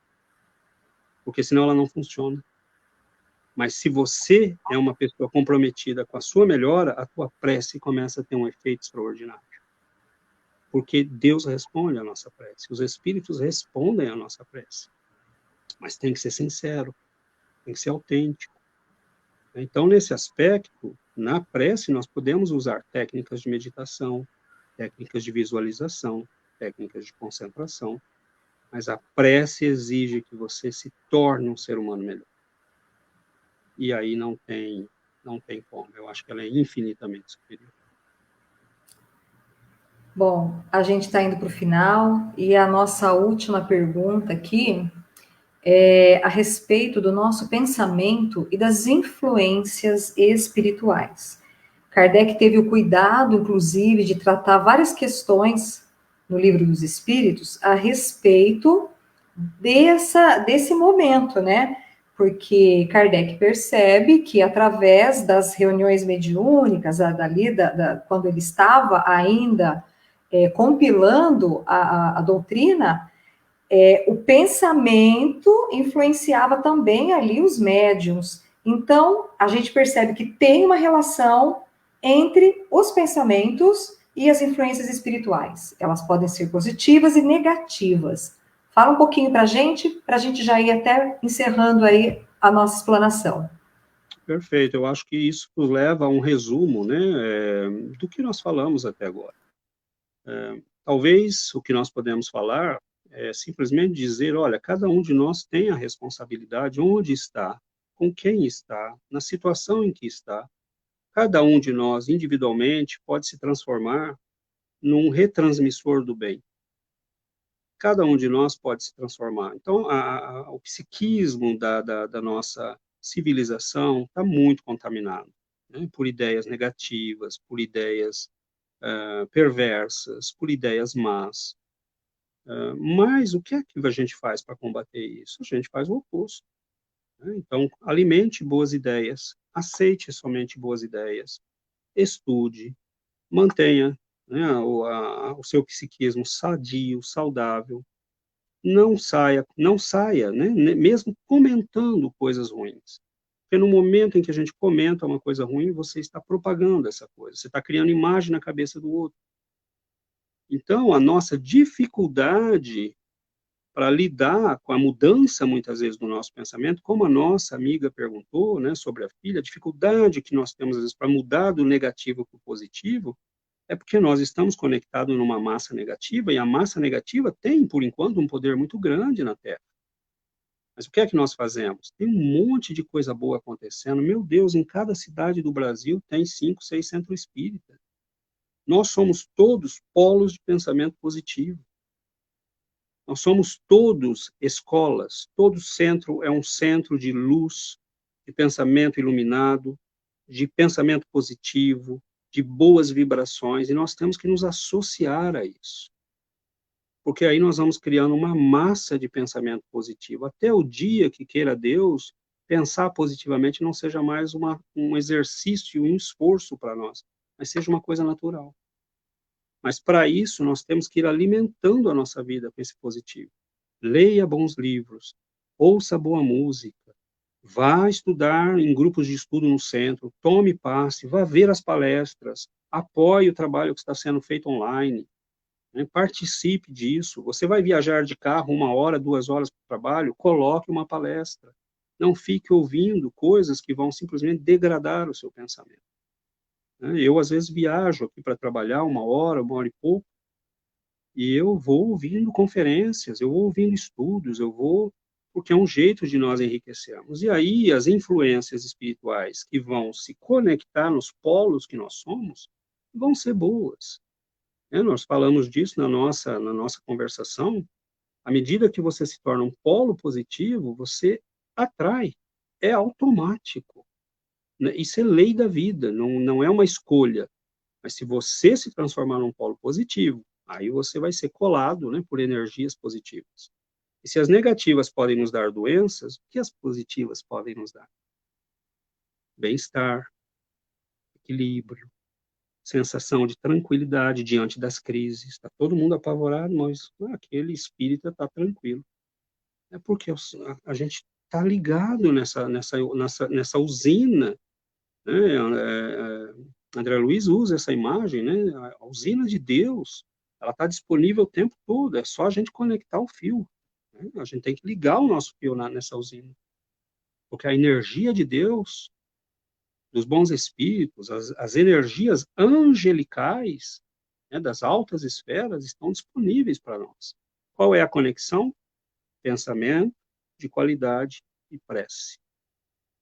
porque senão ela não funciona. Mas se você é uma pessoa comprometida com a sua melhora, a tua prece começa a ter um efeito extraordinário. Porque Deus responde à nossa prece, os espíritos respondem à nossa prece. Mas tem que ser sincero, tem que ser autêntico. Então, nesse aspecto, na prece, nós podemos usar técnicas de meditação, técnicas de visualização, técnicas de concentração, mas a prece exige que você se torne um ser humano melhor. E aí não tem como. Eu acho que ela é infinitamente superior. Bom, a gente está indo para o final e a nossa última pergunta aqui é a respeito do nosso pensamento e das influências espirituais. Kardec teve o cuidado, inclusive, de tratar várias questões no Livro dos Espíritos a respeito desse momento, né? Porque Kardec percebe que através das reuniões mediúnicas, quando ele estava ainda compilando a doutrina, o pensamento influenciava também ali os médiums. Então, a gente percebe que tem uma relação entre os pensamentos e as influências espirituais. Elas podem ser positivas e negativas. Fala um pouquinho para a gente já ir até encerrando aí a nossa explanação. Perfeito, eu acho que isso leva a um resumo, né, do que nós falamos até agora. Talvez o que nós podemos falar é simplesmente dizer, olha, cada um de nós tem a responsabilidade onde está, com quem está, na situação em que está. Cada um de nós, individualmente, pode se transformar num retransmissor do bem. Cada um de nós pode se transformar. Então, o psiquismo da nossa civilização está muito contaminado, né, por ideias negativas, por ideias perversas, por ideias más. Mas o que é que a gente faz para combater isso? A gente faz o oposto, né? Então, alimente boas ideias, aceite somente boas ideias, estude, mantenha, né, o seu psiquismo sadio, saudável, não saia, né, mesmo comentando coisas ruins. Porque no momento em que a gente comenta uma coisa ruim, você está propagando essa coisa, você está criando imagem na cabeça do outro. Então, a nossa dificuldade para lidar com a mudança, muitas vezes, do nosso pensamento, como a nossa amiga perguntou, né, sobre a filha, a dificuldade que nós temos, às vezes, para mudar do negativo para o positivo, é porque nós estamos conectados numa massa negativa, e a massa negativa tem, por enquanto, um poder muito grande na Terra. Mas o que é que nós fazemos? Tem um monte de coisa boa acontecendo. Meu Deus, em cada cidade do Brasil tem 5, 6 centros espíritas. Nós somos todos polos de pensamento positivo. Nós somos todos escolas, todo centro é um centro de luz, de pensamento iluminado, de pensamento positivo, de boas vibrações, e nós temos que nos associar a isso. Porque aí nós vamos criando uma massa de pensamento positivo, até o dia que queira Deus, pensar positivamente não seja mais um exercício, um esforço para nós, mas seja uma coisa natural. Mas para isso nós temos que ir alimentando a nossa vida com esse positivo. Leia bons livros, ouça boa música, vá estudar em grupos de estudo no centro, tome passe, vá ver as palestras, apoie o trabalho que está sendo feito online, né? Participe disso. Você vai viajar de carro 1 hora, 2 horas para o trabalho, coloque uma palestra. Não fique ouvindo coisas que vão simplesmente degradar o seu pensamento. Eu, às vezes, viajo aqui para trabalhar 1 hora, 1 hora e pouco, e eu vou ouvindo conferências, eu vou ouvindo estudos, porque é um jeito de nós enriquecermos. E aí, as influências espirituais que vão se conectar nos polos que nós somos, vão ser boas. Nós falamos disso na nossa conversação. À medida que você se torna um polo positivo, você atrai. É automático, né? Isso é lei da vida, não é uma escolha. Mas se você se transformar num polo positivo, aí você vai ser colado, né, por energias positivas. E se as negativas podem nos dar doenças, o que as positivas podem nos dar? Bem-estar, equilíbrio, sensação de tranquilidade diante das crises. Está todo mundo apavorado, mas aquele espírita está tranquilo. É porque a gente está ligado nessa usina, né? André Luiz usa essa imagem, né? A usina de Deus, ela está disponível o tempo todo, é só a gente conectar o fio, né? A gente tem que ligar o nosso fio nessa usina, porque a energia de Deus, dos bons espíritos, as energias angelicais, né, das altas esferas, estão disponíveis para nós. Qual é a conexão? Pensamento de qualidade e prece.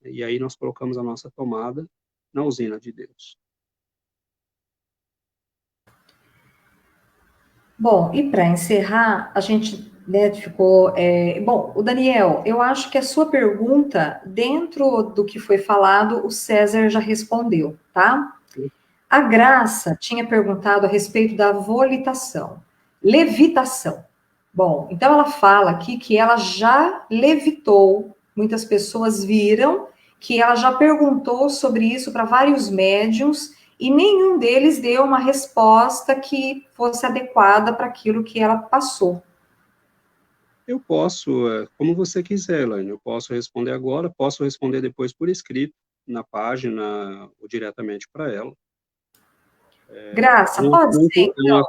E aí nós colocamos a nossa tomada na usina de Deus. Bom, e para encerrar, a gente, né, ficou. Bom, o Daniel, eu acho que a sua pergunta, dentro do que foi falado, o César já respondeu, tá? A Graça tinha perguntado a respeito da volitação, levitação. Bom, então ela fala aqui que ela já levitou, muitas pessoas viram, que ela já perguntou sobre isso para vários médiums e nenhum deles deu uma resposta que fosse adequada para aquilo que ela passou. Eu posso, como você quiser, Elaine, eu posso responder agora, posso responder depois por escrito, na página, ou diretamente para ela. Graça, pode ser, então.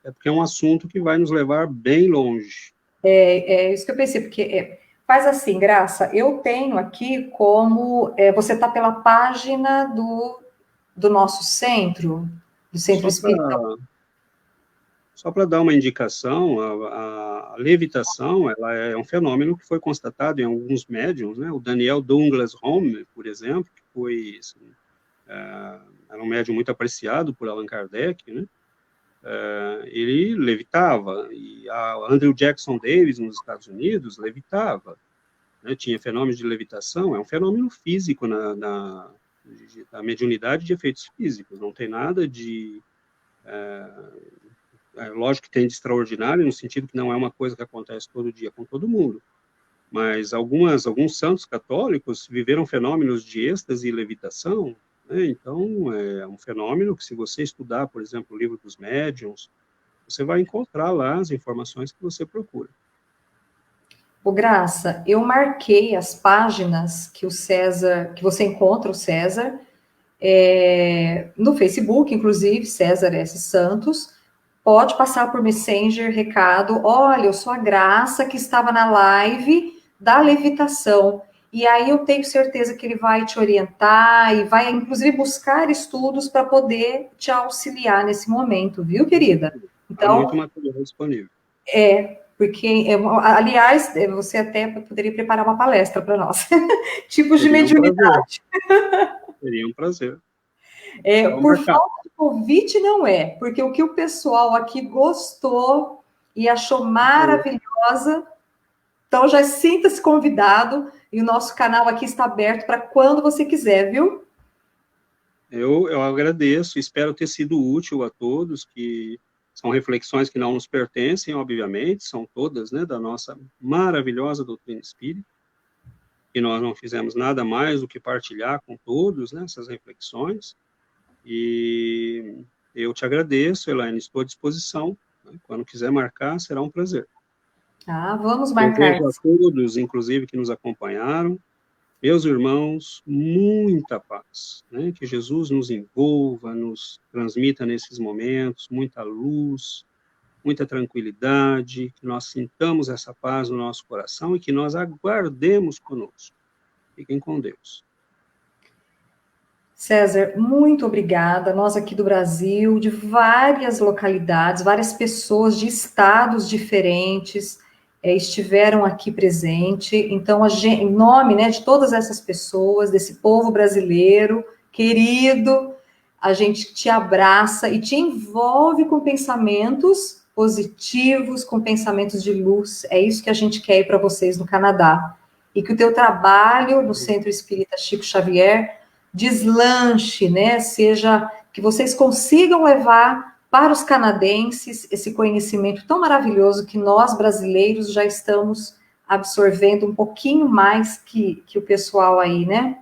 É porque é um assunto que vai nos levar bem longe. É isso que eu pensei, porque faz assim, Graça, eu tenho aqui como você está pela página do nosso centro, do Centro Espírita. Só para dar uma indicação, a levitação, ela é um fenômeno que foi constatado em alguns médiums, né? O Daniel Douglas Home, por exemplo, que foi era um médium muito apreciado por Allan Kardec, né? Ele levitava, e a Andrew Jackson Davis, nos Estados Unidos, levitava, né? Tinha fenômenos de levitação, é um fenômeno físico da mediunidade de efeitos físicos, não tem nada de... lógico que tem de extraordinário, no sentido que não é uma coisa que acontece todo dia com todo mundo, mas alguns santos católicos viveram fenômenos de êxtase e levitação, né? Então, é um fenômeno que, se você estudar, por exemplo, o livro dos médiuns, você vai encontrar lá as informações que você procura. Ô, Graça, eu marquei as páginas que o César, que você encontra o César, no Facebook, inclusive, César S. Santos. Pode passar por Messenger, recado. Olha, eu sou a Graça que estava na live da levitação. E aí eu tenho certeza que ele vai te orientar e vai, inclusive, buscar estudos para poder te auxiliar nesse momento, viu, querida? Há muito Então, material disponível. porque, aliás, você até poderia preparar uma palestra para nós. Tipos de Seria um mediunidade. Seria um prazer. Por falta de convite, não é. Porque o que o pessoal aqui gostou e achou maravilhosa, então já sinta-se convidado e o nosso canal aqui está aberto para quando você quiser, viu? Eu agradeço, espero ter sido útil a todos, que são reflexões que não nos pertencem, obviamente, são todas, né, da nossa maravilhosa doutrina espírita, e nós não fizemos nada mais do que partilhar com todos, né, essas reflexões, e eu te agradeço, Elaine, estou à disposição, né, quando quiser marcar, será um prazer. Vamos marcar. Desejo a todos, inclusive, que nos acompanharam, meus irmãos, muita paz, né? Que Jesus nos envolva, nos transmita nesses momentos muita luz, muita tranquilidade, que nós sintamos essa paz no nosso coração e que nós aguardemos conosco. Fiquem com Deus. César, muito obrigada. Nós aqui do Brasil, de várias localidades, várias pessoas de estados diferentes estiveram aqui presente. Então, em nome, né, de todas essas pessoas, desse povo brasileiro querido, a gente te abraça e te envolve com pensamentos positivos, com pensamentos de luz. É isso que a gente quer para vocês no Canadá. E que o teu trabalho no Centro Espírita Chico Xavier deslanche, né? Seja que vocês consigam levar para os canadenses esse conhecimento tão maravilhoso que nós brasileiros já estamos absorvendo um pouquinho mais que o pessoal aí, né?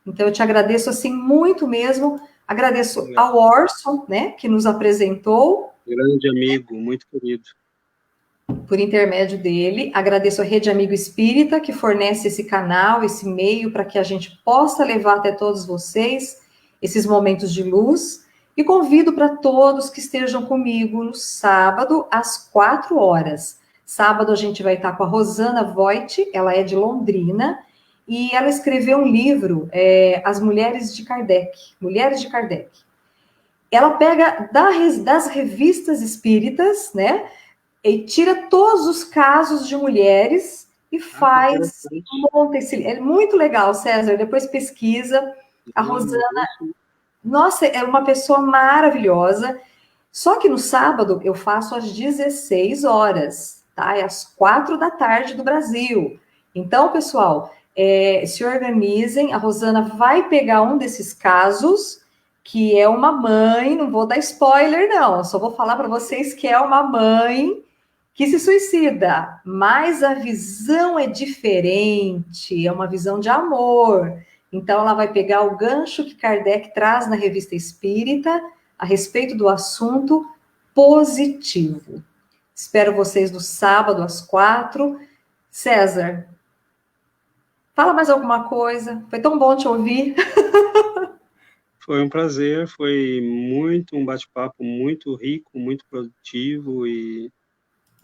Então eu te agradeço assim muito mesmo. Agradeço ao Orson, né, que nos apresentou. Grande amigo, muito querido. por intermédio dele. Agradeço a Rede Amigo Espírita, que fornece esse canal, esse meio, para que a gente possa levar até todos vocês esses momentos de luz. E convido para todos que estejam comigo no sábado, às 4 horas. Sábado a gente vai estar com a Rosana Voigt, ela é de Londrina, e ela escreveu um livro, As Mulheres de Kardec, Mulheres de Kardec. Ela pega das revistas espíritas, né? E tira todos os casos de mulheres e faz, monta esse. É muito legal, César. Depois pesquisa. A Rosana, nossa, é uma pessoa maravilhosa. Só que no sábado eu faço às 16 horas, tá? É às 4 da tarde do Brasil. Então, pessoal, se organizem. A Rosana vai pegar um desses casos, que é uma mãe, não vou dar spoiler, não, só vou falar para vocês que é uma mãe que se suicida, mas a visão é diferente, é uma visão de amor. Então, ela vai pegar o gancho que Kardec traz na Revista Espírita a respeito do assunto positivo. Espero vocês no sábado, às 4. César, fala mais alguma coisa. Foi tão bom te ouvir. Foi um prazer, foi um bate-papo muito rico, muito produtivo, e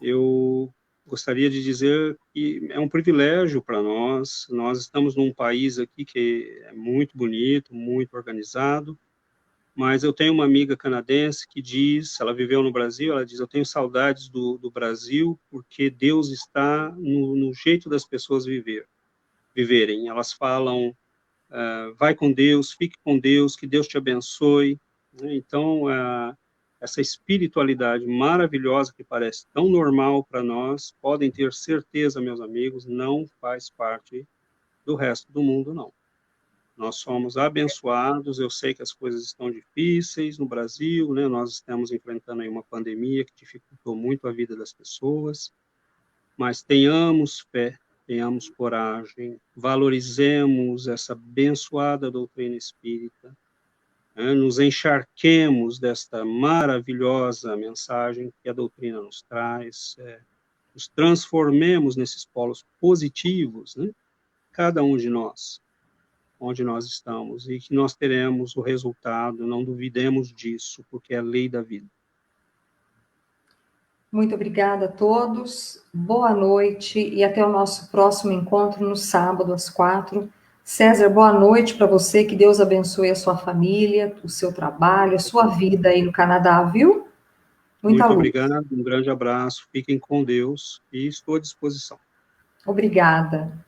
eu gostaria de dizer que é um privilégio para nós. Nós estamos num país aqui que é muito bonito, muito organizado, mas eu tenho uma amiga canadense que diz, ela viveu no Brasil, ela diz, eu tenho saudades do Brasil porque Deus está no jeito das pessoas viverem. Elas falam, vai com Deus, fique com Deus, que Deus te abençoe. Então, essa espiritualidade maravilhosa que parece tão normal para nós, podem ter certeza, meus amigos, não faz parte do resto do mundo, não. Nós somos abençoados, eu sei que as coisas estão difíceis no Brasil, né? Nós estamos enfrentando aí uma pandemia que dificultou muito a vida das pessoas, mas tenhamos fé, tenhamos coragem, valorizemos essa abençoada doutrina espírita, né? Nos encharquemos desta maravilhosa mensagem que a doutrina nos traz, nos transformemos nesses polos positivos, né? Cada um de nós, onde nós estamos, e que nós teremos o resultado, não duvidemos disso, porque é a lei da vida. Muito obrigada a todos, boa noite e até o nosso próximo encontro no sábado, às 4. César, boa noite para você, que Deus abençoe a sua família, o seu trabalho, a sua vida aí no Canadá, viu? Muita Muito luz. obrigado, um grande abraço, fiquem com Deus e estou à disposição. Obrigada.